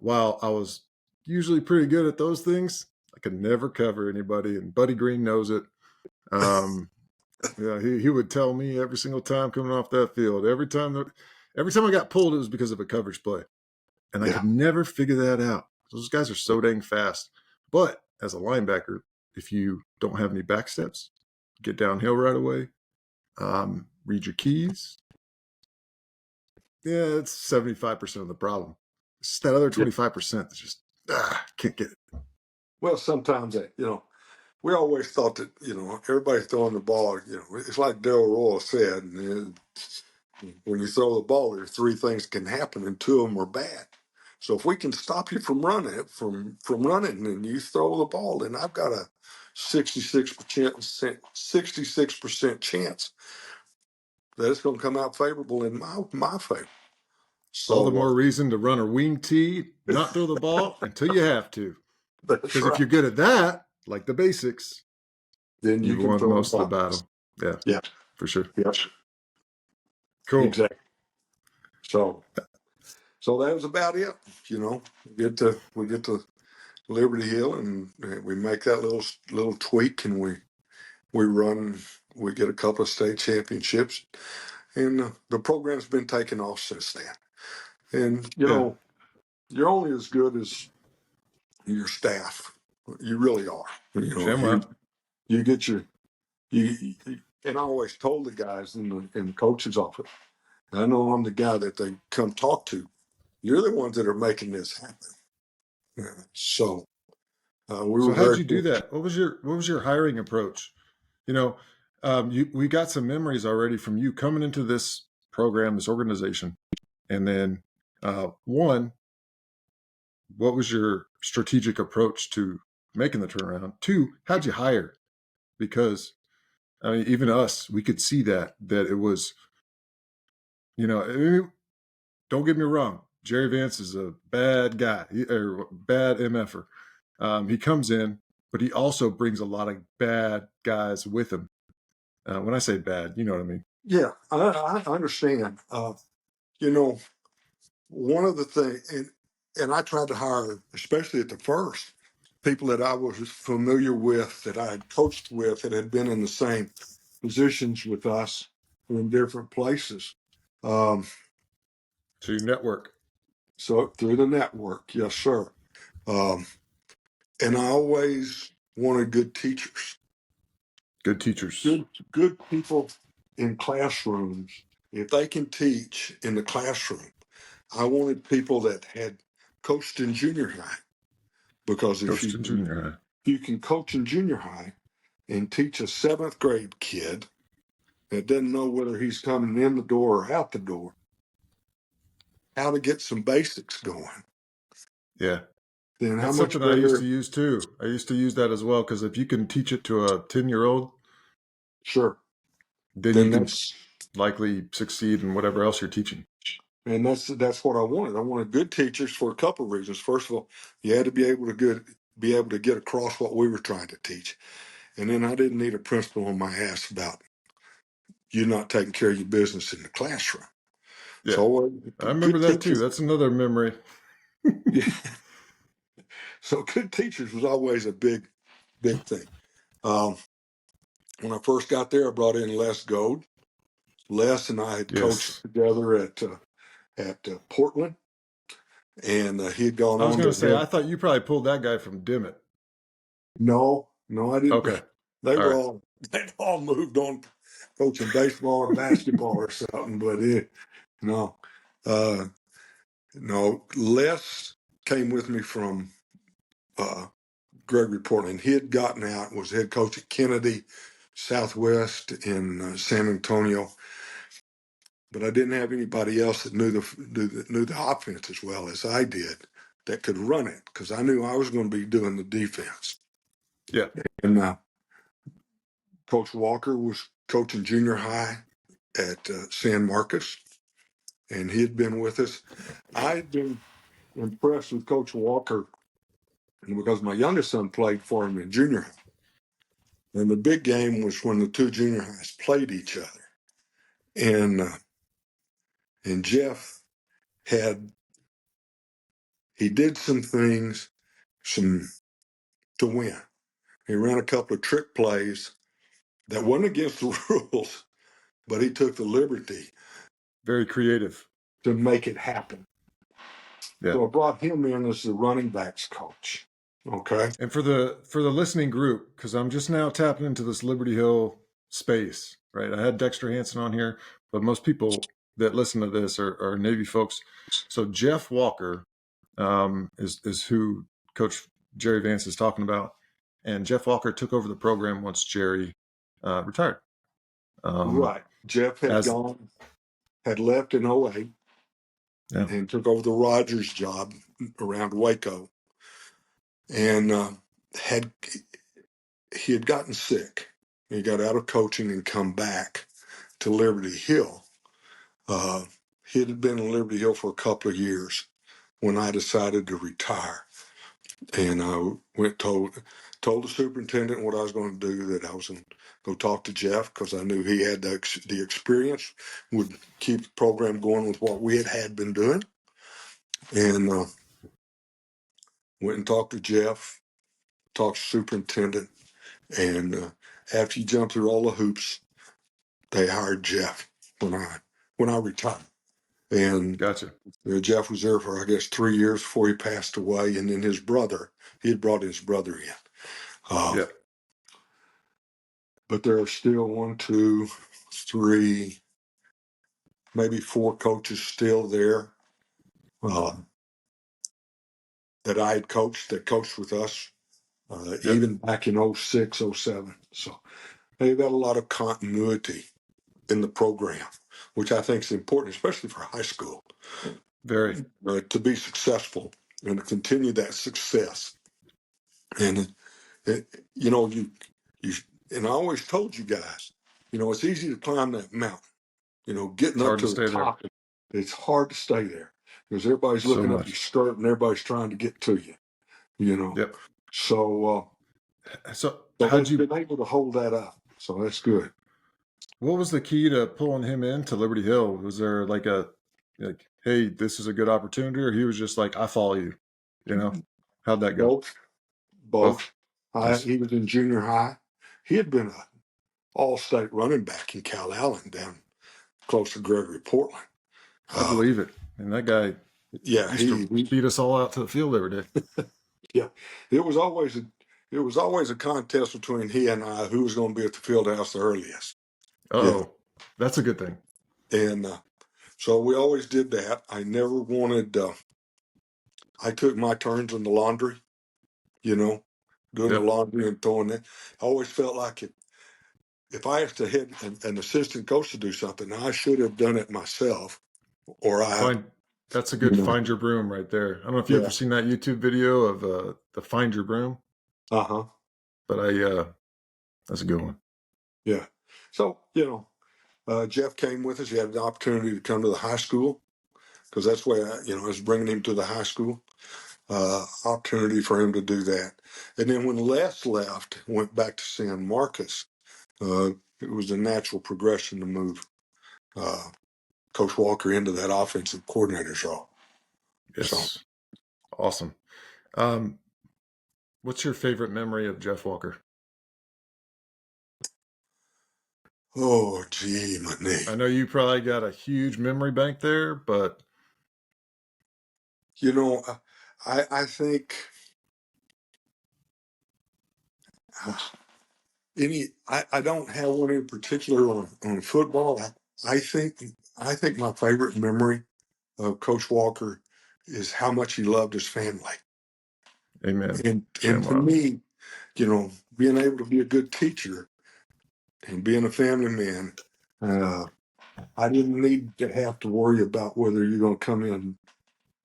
while I was usually pretty good at those things, I could never cover anybody, and Buddy Green knows it. Um, yeah, he would tell me every single time coming off that field. Every time I got pulled, it was because of a coverage play, and I Yeah. could never figure that out. Those guys are so dang fast. But as a linebacker, if you don't have any back steps, get downhill right away, read your keys. Yeah, it's 75% of the problem. It's that other Yeah. 25% that's just can't get it. Well, sometimes we always thought that, everybody's throwing the ball, it's like Daryl Royal said, when you throw the ball, there's three things can happen and two of them are bad. So if we can stop you from running and you throw the ball, then I've got a 66% chance that it's going to come out favorable in my favor. All the So more reason to run a wing tee, not throw the ball until you have to. that's Because if right. you're good at that, like the basics, Then you you've can won throw the most of the ball. battle. Yeah, Yeah. for sure. Yeah. Cool. Exactly. So that was about it. We get to Liberty Hill and we make that little tweak and we run. We get a couple of state championships, and the program's been taking off since then. And Yeah, you're only as good as your staff. You really are. damn well. You get your you. And I always told the guys in the coach's office, I know I'm the guy that they come talk to. You're the ones that are making this happen. So we So were how'd very you do that? What was your hiring approach? We got some memories already from you coming into this program, this organization, and then one, what was your strategic approach to making the turnaround? Two, how'd you hire? Because I mean, even us, we could see that it was, I mean, don't get me wrong, Jerry Vance is a bad guy or bad MFer. He comes in, but he also brings a lot of bad guys with him. When I say bad, you know what I mean. Yeah, I understand. One of the things, and I tried to hire, especially at the first, people that I was familiar with, that I had coached with, that had been in the same positions with us in different places. Um, So your network, so through the network, yes, sir. Um, and I always wanted good teachers, good teachers, good people in classrooms. If they can teach in the classroom, I wanted people that had coached in junior high, because if coached in junior high. you can coach in junior high and teach a seventh grade kid that doesn't know whether he's coming in the door or out the door, how to get some basics going, Yeah, then how that's much something I used to better? use too. I used to use that as well because if you can teach it to a 10-year-old, Sure. then you Then can likely succeed in whatever else you're teaching. that's what I wanted. I wanted good teachers for a couple of reasons. First of all, you had to be able to get across what we were trying to teach. And then I didn't need a principal on my ass about you not taking care of your business in the classroom. Yeah, So I remember good that too. teachers, That's another memory. yeah. So good teachers was always a big thing. Um, when I first got there, I brought in Les Gold. Les and I had coached Yes. together at Portland, and he had gone I was on going to to say, head. I thought you probably pulled that guy from Dimmitt. No, No, I didn't. Okay. They All were right. all they all moved on coaching baseball or basketball or something, but no, uh, no. Les came with me from Gregory, Portland. He had gotten out, was head coach at Kennedy Southwest in San Antonio, but I didn't have anybody else that knew the offense as well as I did that could run it, because I knew I was going to be doing the defense. Yeah. And Coach Walker was coaching junior high at San Marcos, and he had been with us. I'd been impressed with Coach Walker because my youngest son played for him in junior high. And the big game was when the two junior highs played each other. And Jeff he did some things to win. He ran a couple of trick plays that wasn't against the rules, but he took the liberty Very creative. to make it happen. Yeah. So I brought him in as the running backs coach. Okay. And for the listening group, because I'm just now tapping into this Liberty Hill space, right? I had Dexter Hansen on here, but most people that listen to this are Navy folks. So Jeff Walker is who Coach Jerry Vance is talking about, and Jeff Walker took over the program once Jerry retired. Right. Jeff had As left in '08 yeah, and took over the Rogers job around Waco. And he had gotten sick. He got out of coaching and come back to Liberty Hill. He had been in Liberty Hill for a couple of years when I decided to retire. And I told the superintendent what I was going to do, that I was going to go talk to Jeff because I knew he had the experience, would keep the program going with what we had been doing. And went and talked to Jeff, talked to the superintendent, and after you jump through all the hoops, they hired Jeff when I retired. And gotcha. Jeff was there for, I guess, 3 years before he passed away. And then he had brought his brother in. Yeah, But there are still 1, 2, 3, maybe 4 coaches still there that I had coached, that coached with us, even back in '06, '07. So they've got a lot of continuity in the program, which I think is important, especially for high school, very. to be successful and to continue that success. And you and I always told you guys, it's easy to climb that mountain. Getting It's up hard to to the stay there top, it's hard to stay there because everybody's so looking up your much. skirt and everybody's trying to get to you. Yep. So So so how'd they've you? been able to hold that up. So that's good. What was the key to pulling him into Liberty Hill? Was there like, hey, this is a good opportunity, or he was just like, I follow you? How'd that go? Both, Both. both. Nice. He was in junior high. He had been a all-state running back in Cal Allen down close to Gregory, Portland. I believe it. And that guy Yeah, used to beat us all out to the field every day. yeah. It was always a contest between he and I who was going to be at the field house the earliest. Yeah, Oh, that's a good thing. and so we always did that. I never wanted. I took my turns in the laundry. You know, doing the Yep. laundry and throwing it. I always felt like if I asked a head an assistant coach to do something, I should have done it myself. Or That's a you good know, find your broom right there. I don't know if you've yeah, ever seen that YouTube video of the find your broom, uh-huh, but that's a good one. yeah. So Jeff came with us. He had the opportunity to come to the high school because that's where I was bringing him to the high school. Opportunity for him to do that, and then when Les left, went back to San Marcos. It was a natural progression to move Coach Walker into that offensive coordinator's role. So, Yes. Awesome. Um, what's your favorite memory of Jeff Walker? oh gee, my knee. I know you probably got a huge memory bank there, but You know, I think I don't have one in particular on football. I think I think my favorite memory of Coach Walker is how much he loved his family. Amen. And to Shamwow. me, being able to be a good teacher and being a family man, uh, I didn't need to have to worry about whether you're going to come in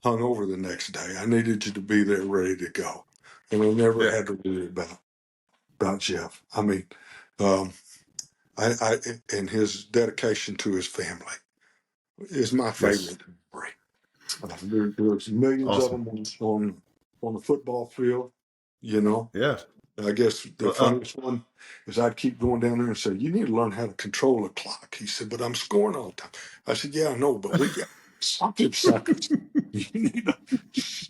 hungover the next day. I needed you to be there ready to go. And I never Yeah. had to worry about Jeff. I mean, um, I and his dedication to his family is my Yes. favorite memory. There's millions of Awesome. them on the football field, you know. Yeah. I guess the Well, funniest one is I'd keep going down there and say, "You need to learn how to control the clock." He said, "But I'm scoring all the time." I said, "Yeah, I know, but we got something seconds. You need to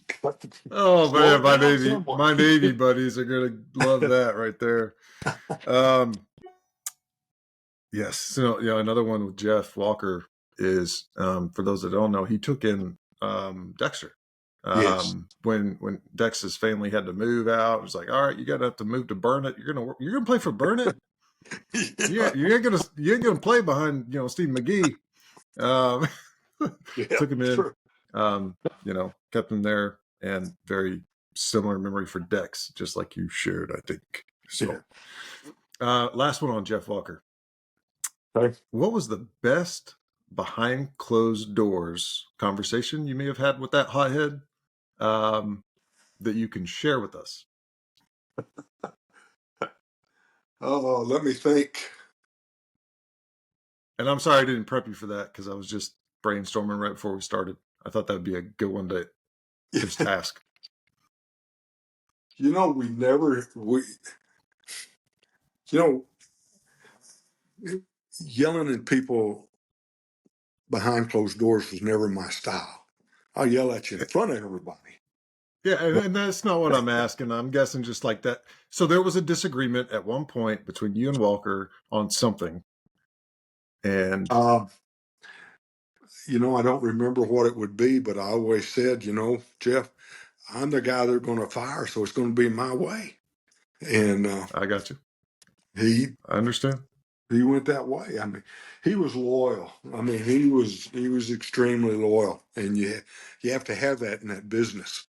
cut oh, but slow yeah, it down somewhere." my Navy buddies are gonna love that right there. Um, yes. So, another one with Jeff Walker is, for those that don't know, he took in Dexter. Yes. When Dex's family had to move out, it was like, all right, you gotta have to move to Burnett. You're gonna play for Burnett. Yeah. You ain't gonna play behind Steve McGee. Um, Yeah. took him in, True. kept him there, and very similar memory for Dex, just like you shared, I think. Yeah. So, last one on Jeff Walker. Okay. What was the best behind closed doors conversation you may have had with that hothead, um, that you can share with us? Oh, let me think. And I'm sorry I didn't prep you for that because I was just brainstorming right before we started. I thought that would be a good one to just ask. We never you know yelling at people behind closed doors was never my style. I'll yell at you in front of everybody. Yeah, and, But and that's not what I'm asking. I'm guessing just like that. So there was a disagreement at one point between you and Walker on something, and uh, I don't remember what it would be, but I always said, Jeff, I'm the guy they're going to fire, so it's going to be my way. And I got you. he I understand. he went that way. I mean, he was loyal. I mean, he was extremely loyal, and you have to have that in that business.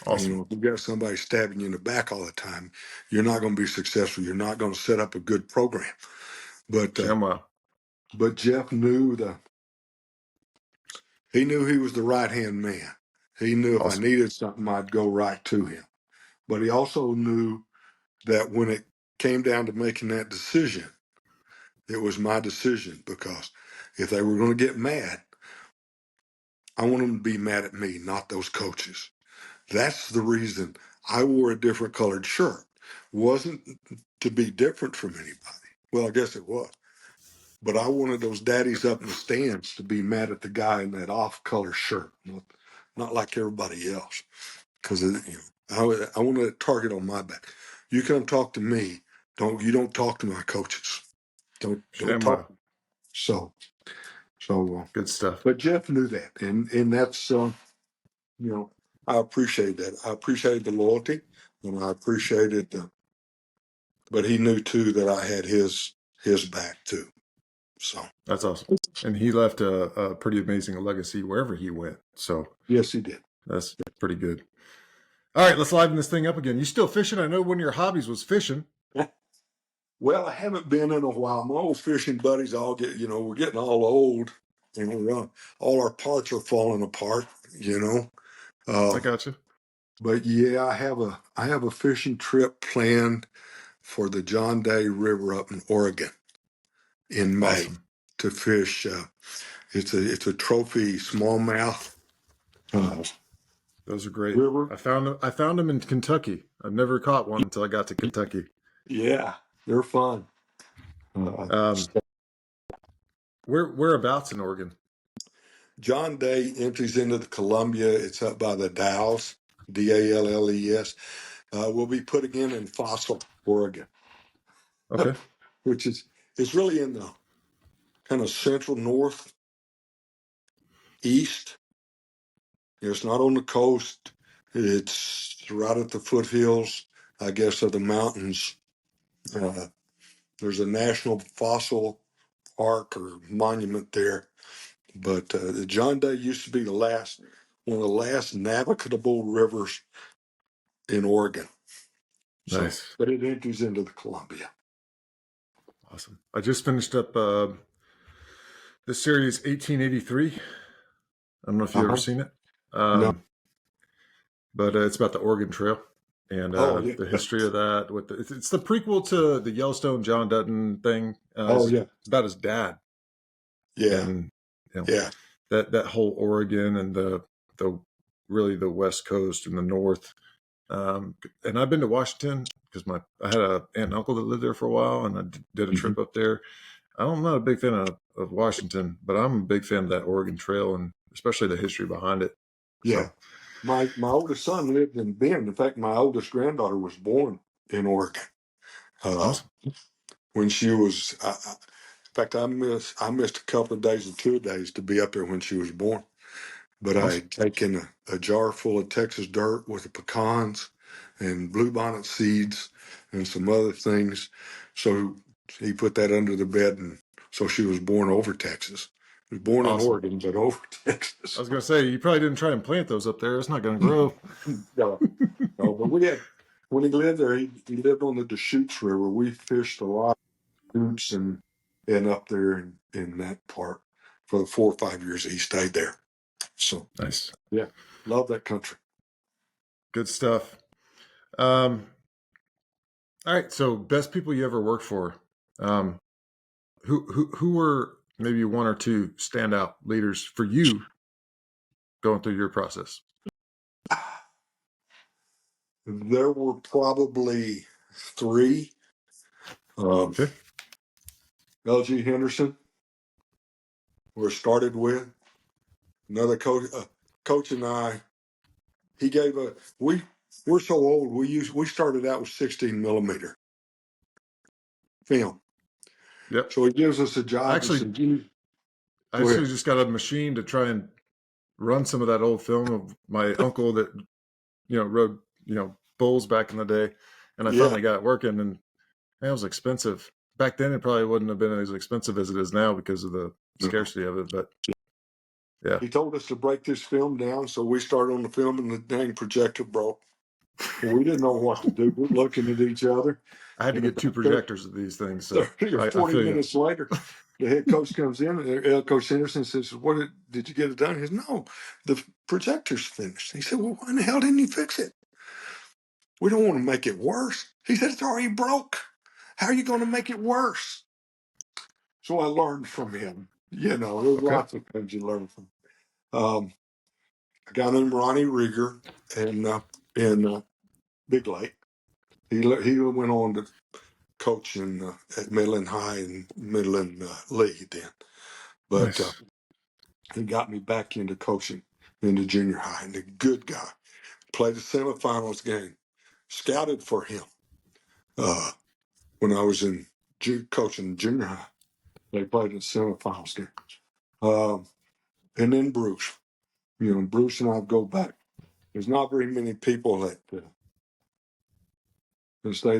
Awesome. If you got somebody stabbing you in the back all the time, you're not going to be successful. You're not going to set up a good program. But Shamwow. Jeff knew he knew he was the right hand man. He knew if I Awesome. needed something, I'd go right to him. But he also knew that when it came down to making that decision, it was my decision because if they were going to get mad, I want them to be mad at me, not those coaches. That's the reason I wore a different colored shirt. Wasn't to be different from anybody. Well, I guess it was. But I wanted those daddies up in the stands to be mad at the guy in that off-color shirt, not like everybody else. Because I wanted a target on my back. You come talk to me. Don't talk to my coaches. Don't talk. Shamwow. So, Good stuff. but Jeff knew that, and that's I appreciate that. I appreciated the loyalty, and I appreciated but he knew too that I had his back too. So That's awesome. And he left a pretty amazing legacy wherever he went. So yes, he did. that's pretty good. All right, let's liven this thing up again. You still fishing? I know one of your hobbies was fishing. Well, I haven't been in a while. My old fishing buddies all we're getting all old, all our parts are falling apart. I Uh, got you. but yeah, I have a fishing trip planned for the John Day River up in Oregon in May Awesome. to fish. It's a trophy smallmouth uh, Those are great. river. I found them in Kentucky. I've never caught one until I got to Kentucky. Yeah, they're fun. Uh, Um, whereabouts in Oregon? John Day enters into the Columbia. It's up by the Dalles, Dalles. We'll be putting in Fossil, Oregon, Okay. which is it's really in the kind of central northeast. It's not on the coast. It's right at the foothills, I guess, of the mountains Uh, there's a national fossil park or monument there. But the John Day used to be one of the last navigable rivers in Oregon. So, Nice. but it enters into the Columbia. Awesome. I just finished up the series 1883. I don't know if you've ever Uh-huh. seen it, No. but it's about the Oregon Trail and Oh yeah. the history of that. It's the prequel to the Yellowstone John Dutton thing. Oh yeah. It's about his dad, Yeah. and you know Yeah. that whole Oregon and the really the West Coast and the North. And I've been to Washington because I had a aunt and uncle that lived there for a while, and I did a Hmm. trip up there. I'm not a big fan of Washington, but I'm a big fan of that Oregon Trail and especially the history behind it. Yeah. So My oldest son lived in Bend. In fact, my oldest granddaughter was born in Oregon. Uh, awesome, when she was, in fact, I missed a couple of days of 2 days to be up there when she was born. But I awesome, had taken a jar full of Texas dirt with the pecans and bluebonnet seeds and some other things. So he put that under the bed, and so she was born over Texas. She was born in awesome. Oregon, but over I Texas. was gonna say you probably didn't try and plant those up there. It's not gonna grow. No, no, but when he lived there, he lived on the Deschutes River. We fished a lot of Deschutes and up there in that part for the 4 or 5 years that he stayed there. So Nice, yeah, love that country. good stuff. Um, all right, so best people you ever worked for. Um, who were maybe one or two standout leaders for you going through your process? There were probably three. Um, Okay. L.G. Henderson, we started with another coach. Coach and I, he gave a we're so old. We started out with 16 millimeter film. Yep. So he gives us a job. He Actually, said, I "Go actually ahead." just got a machine to try and run some of that old film of my uncle that rode bulls back in the day, and I Yeah, finally got it working, and man, it was expensive back then. It probably wouldn't have been as expensive as it is now because of the no. scarcity of it. But yeah, He told us to break this film down, so we started on the film, and the dang projector broke. We didn't know what to do. We're looking at each other, I had to and get two about 30, projectors of these things, so 30 or I 40 feel you. minutes later, the head coach comes in, and Coach Henderson says, "What did you get it done?" He says, "No, the projector's finished." He said, "Well, why in the hell didn't you fix it? We don't want to make it worse." He said, "It's already broke. How are you going to make it worse?" So I learned from him. There's Okay, lots of things you learn from. A guy named Ronnie Rieger in Big Lake. He went on to coach at Midland High and Midland Lee then. But nice, he got me back into coaching into junior high. And a good guy. Played a semifinals game. Scouted for him uh, when I was in coaching junior high. They played in the semifinals game. Um, and then Bruce. Bruce and I go back. There's not very many people that can say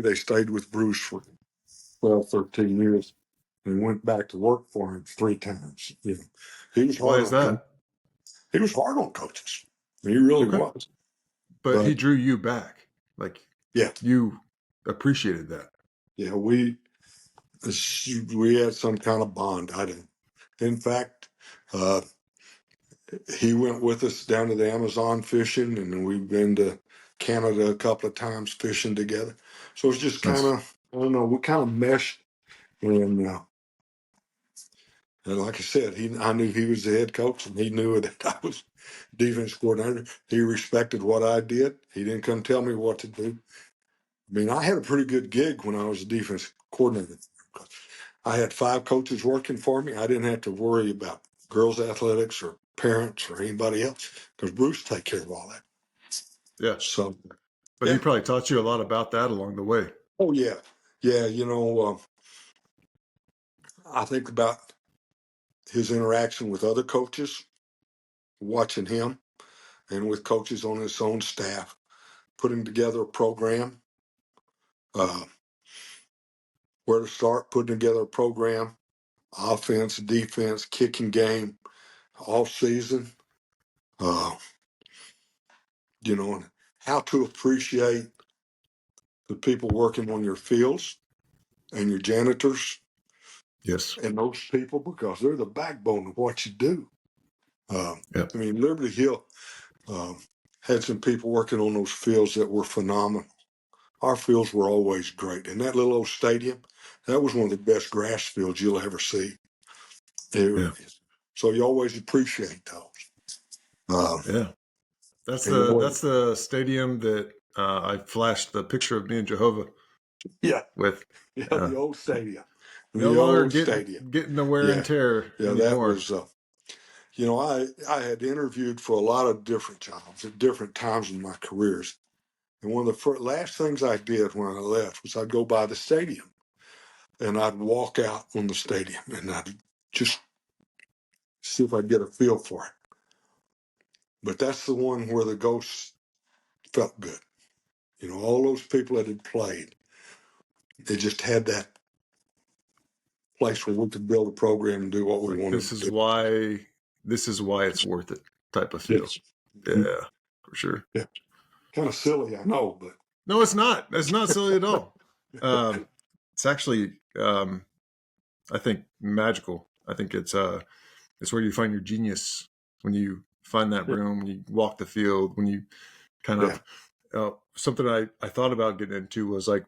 they stayed with Bruce for 12, 13 years and went back to work for him 3 times. He was why hard is on coaches. that? He was hard on coaches. He really Okay, was. but he But drew you back, like yeah, you appreciated that. yeah, we had some kind of bond. I didn't. In fact, uh, he went with us down to the Amazon fishing, and we've been to Canada a couple of times fishing together. So it's just kind Nice, of, I don't know, we kind of meshed. And like I said, I knew he was the head coach, and he knew that I was defense coordinator. He respected what I did. He didn't come tell me what to do. I mean, I had a pretty good gig when I was a defense coordinator. I had 5 coaches working for me. I didn't have to worry about girls' athletics or parents or anybody else because Bruce take care of all that. yeah. So, But he yeah. probably taught you a lot about that along the way. Oh, yeah. Yeah. I think about his interaction with other coaches, watching him, and with coaches on his own staff, putting together a program. Uh, where to start putting together a program, offense, defense, kicking game, off season, uh, and how to appreciate the people working on your fields and your janitors Yes. and those people, because they're the backbone of what you do. Yep. I mean, Liberty Hill had some people working on those fields that were phenomenal. Our fields were always great. And that little old stadium, that was one of the best grass fields you'll ever see. Yeah. So you always appreciate those. Yeah. That's And the stadium that I flashed the picture of me and Jehovah yeah, with. the old stadium. No The longer old stadium. getting the wear and tear Yeah, that anymore. was, I had interviewed for a lot of different jobs at different times in my careers. And one of the last things I did when I left was I'd go by the stadium and I'd walk out on the stadium and I'd just see if I'd get a feel for it. But that's the one where the ghosts felt good. All those people that had played, they just had that place where we could build a program and do what we Like, wanted this to is do. why it's worth it type of feel. Yes. Yeah, for sure. Yeah. Kind of silly, I know, but No, it's not. It's not silly at all. It's actually, I think, magical. I think it's where you find your genius, when you find that room, when you walk the field, when you kind of something I thought about getting into was like,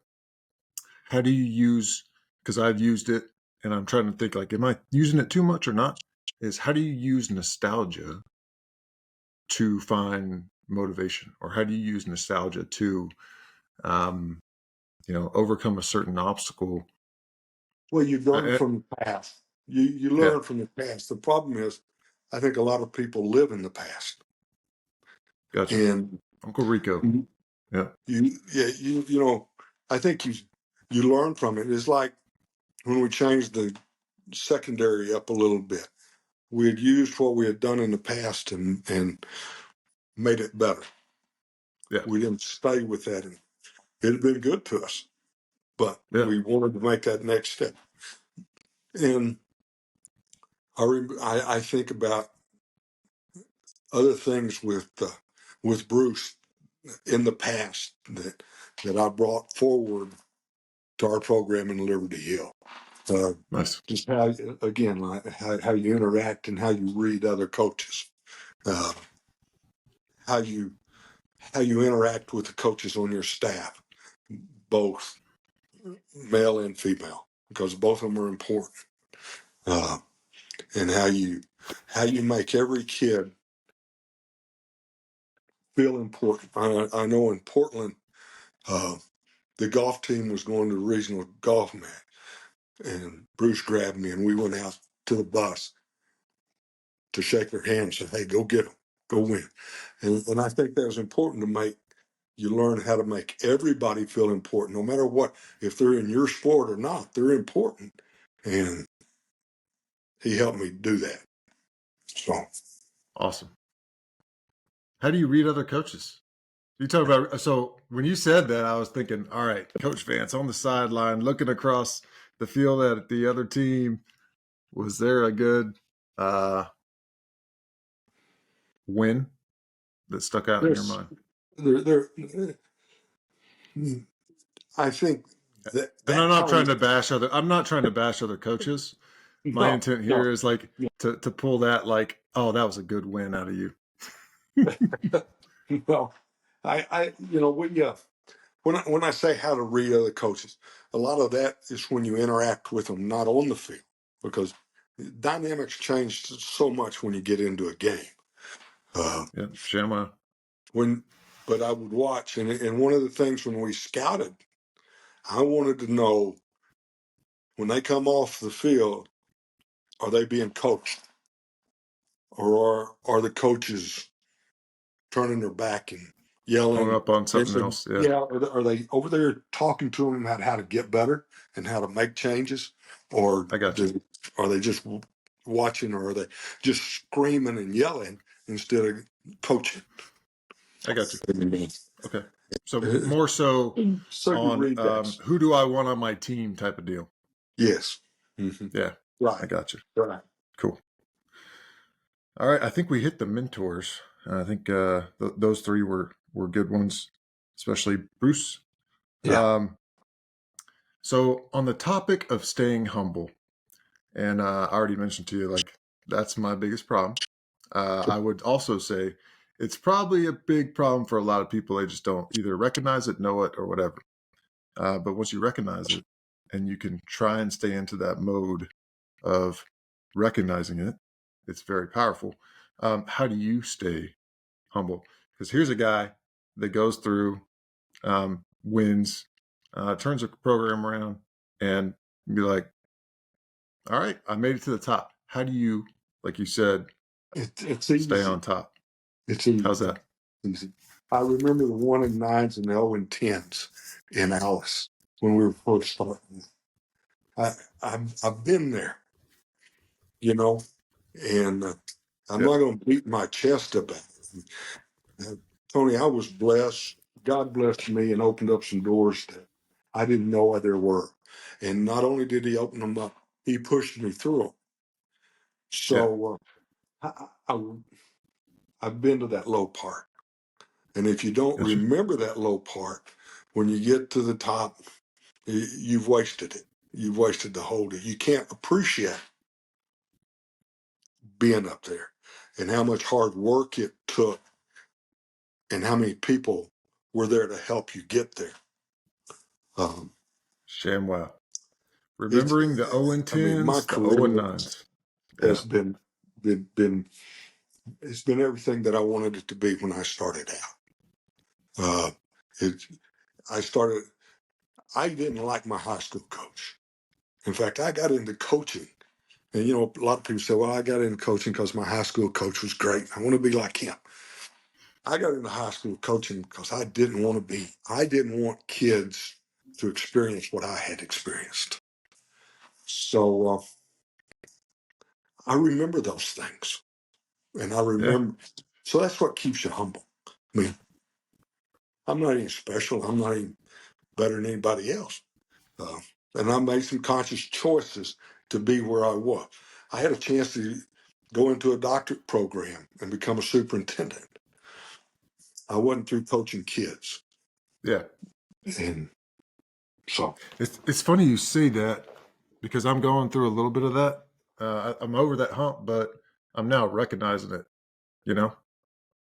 how do you use, because I've used it and I'm trying to think like, am I using it too much or not? Is how do you use nostalgia to find motivation, or how do you use nostalgia to overcome a certain obstacle? well, you learn from the past. You Yeah, learn from the past. The problem is, I think a lot of people live in the past, gotcha. and Uncle Rico. Yeah, I think you learn from it. It's like when we changed the secondary up a little bit. We had used what we had done in the past and made it better. yeah, We didn't stay with that, and it had been good to us, but yeah. we wanted to make that next step. And I think about other things with Bruce in the past that I brought forward to our program in Liberty Hill. Nice. Just how, again, like how you interact and how you read other coaches, uh, how you interact with the coaches on your staff, both male and female, because both of them are important. And how you make every kid feel important. I know in Portland, the golf team was going to the regional golf match, and Bruce grabbed me, and we went out to the bus to shake their hand and say, "Hey, go get them, go win." And I think that was important you learn how to make everybody feel important, no matter what, if they're in your sport or not, they're important. And he helped me do that. So Awesome. How do you read other coaches? You talk about, so when you said that, I was thinking, all right, Coach Vance on the sideline, looking across the field at the other team. Was there a good win that stuck out in your there's mind? there I think And I'm that not trying time. to bash other coaches. My No, intent no. here is like to pull that, like, oh, that was a good win out of you. Well, when I say how to read other coaches, a lot of that is when you interact with them, not on the field, because dynamics change so much when you get into a game. Yeah, Shama. But I would watch, and one of the things when we scouted, I wanted to know when they come off the field, are they being coached, or are the coaches turning their back and Hung yelling? up on something And else. Yeah, yeah, are they over there talking to them about how to get better and how to make changes, or I got you. are they just watching, or are they just screaming and yelling instead of coaching? I got you. Okay. So more so So you on read that. who do I want on my team type of deal. Yes. Hmm. Yeah, I Right. got you. Right. Cool. All right, I think we hit the mentors. I think those three were good ones, especially Bruce. Yeah. Um, so on the topic of staying humble, and I already mentioned to you, like that's my biggest problem. I would also say it's probably a big problem for a lot of people. They just don't either recognize it, know it, or whatever. But once you recognize it, and you can try and stay into that mode of recognizing it, it's very powerful. How do you stay humble? Because here's a guy that goes through, wins, turns a program around, and be like, all right, I made it to the top. How do you, like you said, It's stay easy. on top? It's How's easy. that? Easy. I remember the 1 and 9s and the 0 and 10s in Alice when we were first starting. I, I've been there, you know, and I'm Yeah, not going to beat my chest about it. Tony, I was blessed. God blessed me and opened up some doors that I didn't know there were. And not only did He open them up, He pushed me through them. yeah, So I've been to that low part. And if you don't gotcha. remember that low part, when you get to the top, you've wasted it. You've wasted the whole day. You can't appreciate being up there and how much hard work it took and how many people were there to help you get there. Um, ShamWow. it's, Remembering the 0 and I mean, my 10s, the 0 and career 9s. Yeah, has been it's been everything that I wanted it to be when I started out. Uh, it, I started. I didn't like my high school coach. In fact, I got into coaching. And, a lot of people say, well, I got into coaching because my high school coach was great. I want to be like him. I got into high school coaching because I didn't want kids to experience what I had experienced. So I remember those things. And I yeah, remember, so that's what keeps you humble. I mean, I'm not even special. I'm not even better than anybody else. Uh, and I made some conscious choices to be where I was. I had a chance to go into a doctorate program and become a superintendent. I wasn't through coaching kids. yeah. And so, It's funny you say that because I'm going through a little bit of that. I'm over that hump, but I'm now recognizing it. You know,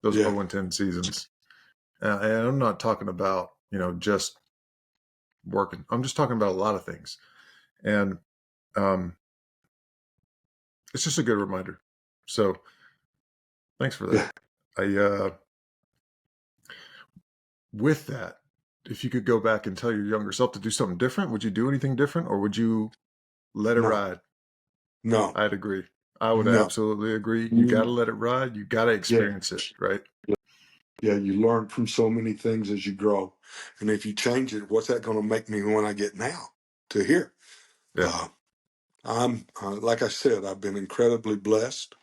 those yeah, 0 and 10 seasons, and I'm not talking about just working. I'm just talking about a lot of things, and um, it's just a good reminder. So thanks for that. yeah, I With that, if you could go back and tell your younger self to do something different, would you do anything different, or would you let it no, ride? no, I'd agree. I would no. absolutely agree. You got to Mm, let it ride. You got to yeah, experience it, right? yeah, you learn from so many things as you grow. And if you change it, what's that going to make me when I get now to here? Yeah. Uh, like I said, I've been incredibly blessed.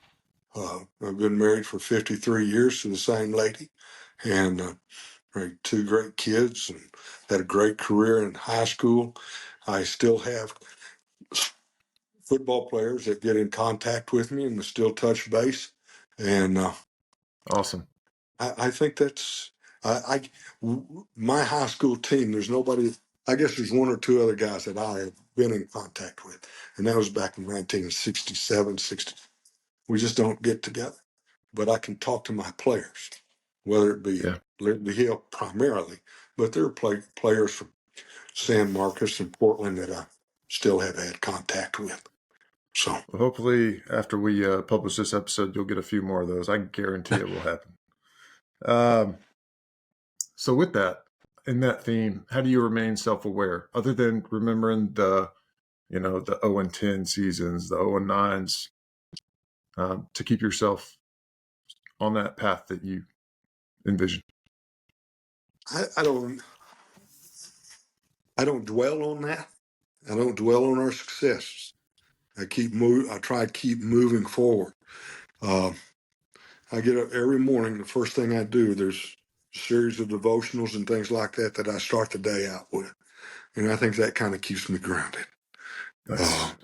I've been married for 53 years to the same lady and raised two great kids and had a great career in high school. I still have football players that get in contact with me and still touch base. And Awesome. I think my high school team, there's nobody, I guess there's one or two other guys that I have been in contact with. And that was back in 1967, 60. We just don't get together. But I can talk to my players, whether it be Yeah. Liberty Hill primarily, but there are players from San Marcos and Portland that I still have had contact with. So, Well, hopefully, after we publish this episode, you'll get a few more of those. I can guarantee it will happen. Um, so, with that, in that theme, how do you remain self-aware, other than remembering the 0 and 10 seasons, the 0 and 9s, to keep yourself on that path that you envision? I don't dwell on that. I don't dwell on our successes. I try to keep moving forward. Uh, I get up every morning. The first thing I do, there's a series of devotionals and things like that that I start the day out with, and I think that kind of keeps me grounded. Nice.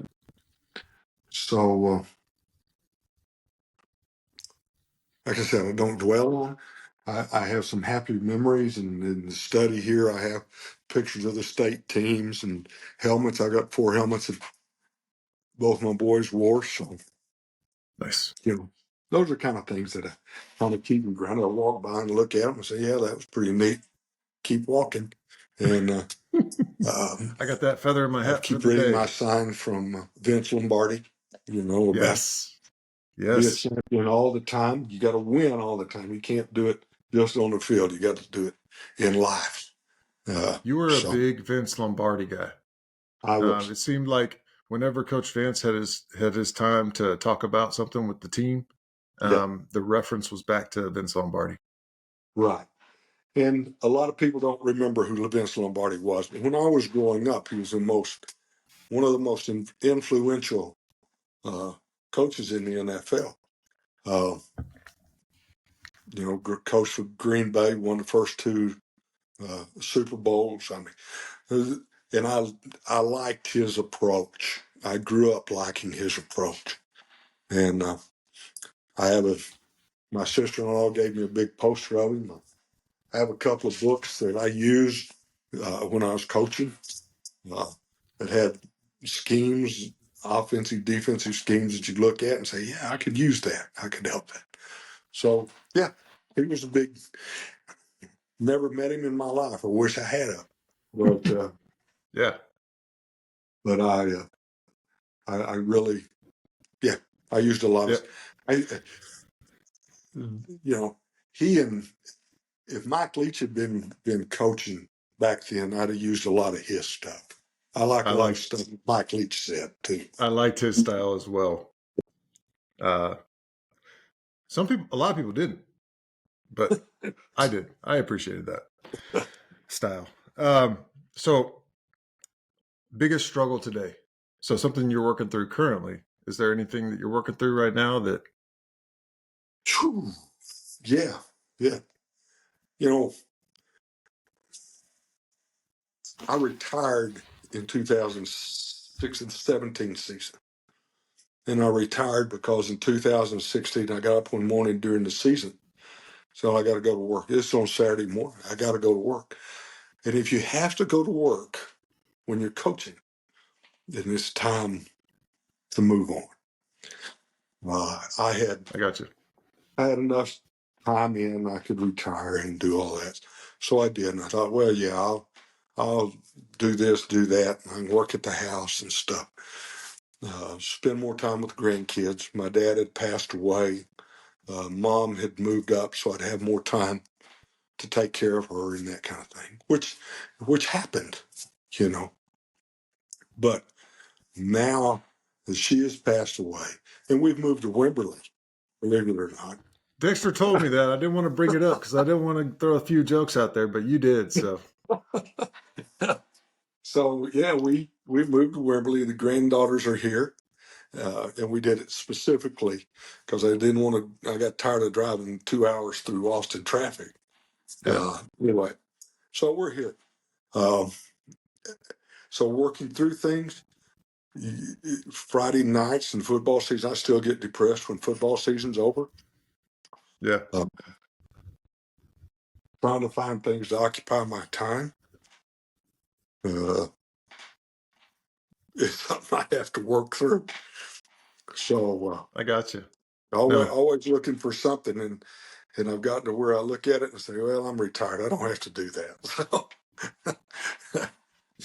So, like I said, I don't dwell on. I have some happy memories, and in the study here, I have pictures of the state teams and helmets. I got 4 helmets that both my boys wore. So, Nice. those are kind of things that I kind of keep me grounded. I walk by and look at them and say, yeah, that was pretty neat. Keep walking. And I got that feather in my I hat for keep the reading day. my sign from Vince Lombardi, about Yes. be a Yes. champion all the time. You got to win all the time. You can't do it just on the field. You got to do it in life. You were a So big Vince Lombardi guy. I was, It seemed like whenever Coach Vance had his time to talk about something with the team, yeah, the reference was back to Vince Lombardi. right. And a lot of people don't remember who Vince Lombardi was. But when I was growing up, he was one of the most influential uh, coaches in the NFL. Uh, coached for Green Bay, won the first 2 Super Bowls. I mean, and I liked his approach. I grew up liking his approach, and I have my sister-in-law gave me a big poster of him. I have a couple of books that I used when I was coaching uh, that had schemes, offensive, defensive schemes that you look at and say, yeah, I could use that. I could help that. So yeah, he was a big. Never met him in my life. I wish I had him, but Yeah. but I really, yeah, I used a lot Yeah. of. I he and if Mike Leach had been coaching back then, I'd have used a lot of his stuff. I like I a lot of like stuff Mike Leach said too. I liked his style as well. Uh, a lot of people didn't, but I did. I appreciated that style. So biggest struggle today. So something you're working through currently. Is there anything that you're working through right now that? Whew. Yeah, yeah. You know, I retired in 2006 and 17 season. And I retired because in 2016 I got up one morning during the season. So I got to go to work. It's on Saturday morning. I got to go to work. And if you have to go to work when you're coaching, then it's time to move on. Uh, I had I got you. I had enough time in, I could retire and do all that. So I did. And I thought, well, yeah, I'll do this, do that, and work at the house and stuff. Spend more time with the grandkids. My dad had passed away. Mom had moved up, so I'd have more time to take care of her and that kind of thing, which happened, you know. But now that she has passed away, and we've moved to Wimberley, believe it or not. Dexter told me that. I didn't want to bring it up because I didn't want to throw a few jokes out there, but you did. So So yeah, we moved to Wimberley. The granddaughters are here, and we did it specifically because I didn't want to. I got tired of driving 2 hours through Austin traffic. yeah, Anyway, so we're here. Um, so working through things. Friday nights and football season, I still get depressed when football season's over. yeah, Uh, Trying to find things to occupy my time. Uh, it's something I have to work through. So I got you. always, No, always looking for something, and I've gotten to where I look at it and say, "Well, I'm retired. I don't have to do that."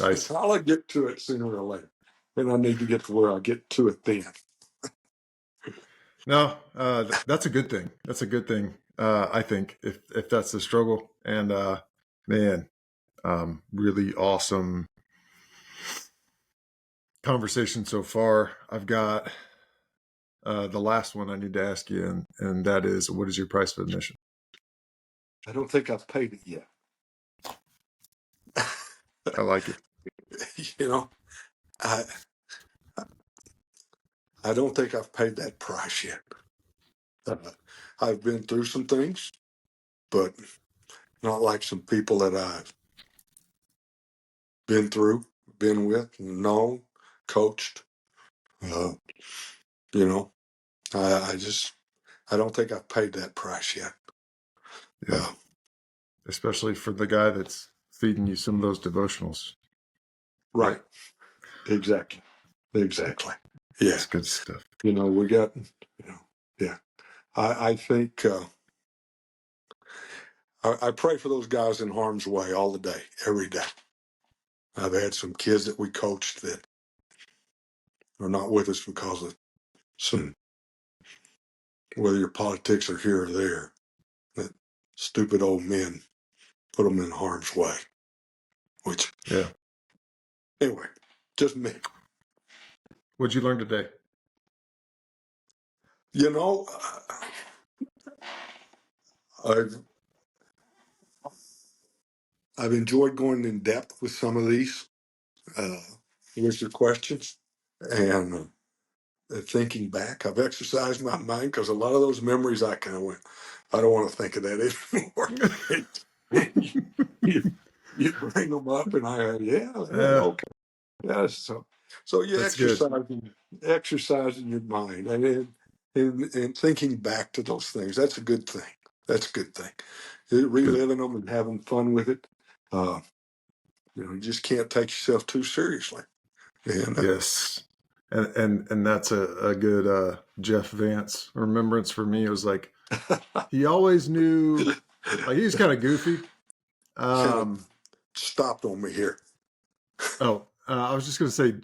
nice. So I'll get to it sooner or later, and I need to get to where I get to it then. No, that's a good thing. That's a good thing. I think if that's the struggle, and man, really awesome conversation so far. I've got the last one I need to ask you, and that is, what is your price of admission? I don't think I've paid it yet. I like it. you know, I I don't think I've paid that price yet. Uh, I've been through some things, but not like some people that I've been through, been with, known. coached. Uh, you know, I don't think I've paid that price yet. Yeah. Especially for the guy that's feeding you some of those devotionals. Right. Exactly. Yeah. It's good stuff. We got, yeah. I think I pray for those guys in harm's way all the day, every day. I've had some kids that we coached that are not with us because of some, whether your politics are here or there, that stupid old men put them in harm's way. Which, Yeah. anyway, just me. What'd you learn today? I've enjoyed going in depth with some of these with your questions, and thinking back, I've exercised my mind because a lot of those memories I kind of went, I don't want to think of that anymore. you bring them up, and yeah, okay, yeah. So you That's good. exercising your mind, and thinking back to those things. That's a good thing. That's a good thing. Good. Reliving them and having fun with it. You just can't take yourself too seriously. And Yes. And that's a good Jeff Vance remembrance for me. It was like he always knew, like he was kind of goofy. kind of stopped on me here. I was just gonna say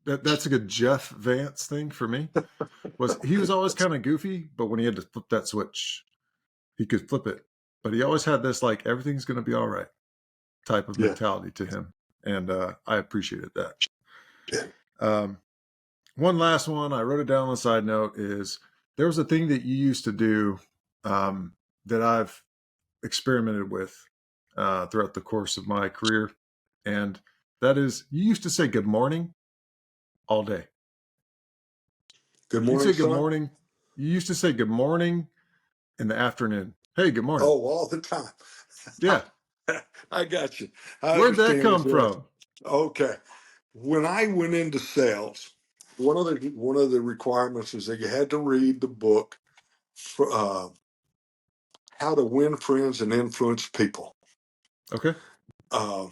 that's a good Jeff Vance thing for me. Was he was always kind of goofy, but when he had to flip that switch, he could flip it. But he always had this like everything's gonna be all right type of Yeah. mentality to him, and I appreciated that. Yeah. One last one, I wrote it down on the side note, is there was a thing that you used to do that I've experimented with throughout the course of my career. And that is, you used to say good morning all day. Good You'd morning, say good son. morning. You used to say good morning in the afternoon. Hey, good morning. Oh, all the time. Yeah. I got you. I Where'd that understand come this. from? Okay. When I went into sales, one of the requirements is that you had to read the book for, How to Win Friends and Influence People. Okay. Uh,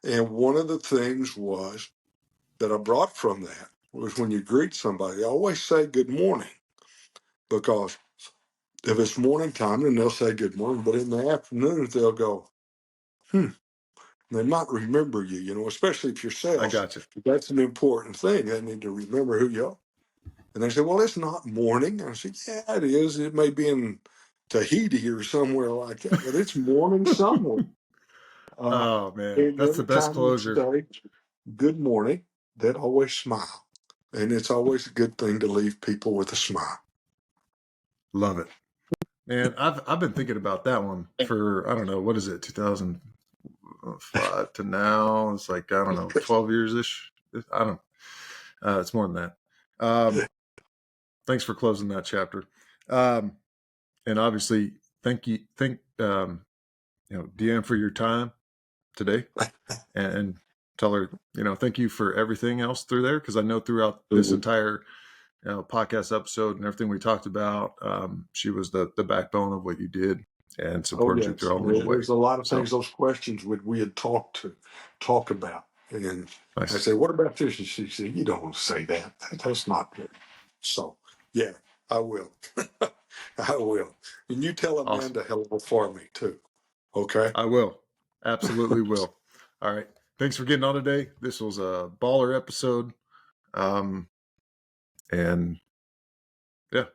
and one of the things was that I brought from that was when you greet somebody, always say good morning, because if it's morning time, then they'll say good morning, but in the afternoon they'll go, they might remember you, especially if you're I sales. got you. That's an important thing. They need to remember who you are. And they say, well, it's not morning. I said, yeah, it is. It may be in Tahiti or somewhere like that, but it's morning somewhere. Oh, man. And That's the every best time you closure. say good morning, they always smile. And it's always a good thing to leave people with a smile. Love it. Man, I've been thinking about that one for, I don't know, what is it, 2005 to now? It's like, I don't know, 12 years ish. I don't it's more than that. Thanks for closing that chapter. And obviously, thank Deanne for your time today, and tell her, thank you for everything else through there. Cause I know throughout this entire podcast episode and everything we talked about, she was the backbone of what you did and Oh, supported you yes. through all the way. There's a lot of So things, those questions we had talk about. And I nice. said, what about this? And she said, you don't want to say that. That's not good. So, yeah, I will. I will. And you tell Awesome. Amanda hello for me, too. Okay? I will. Absolutely will. All right. Thanks for getting on today. This was a baller episode. And yeah,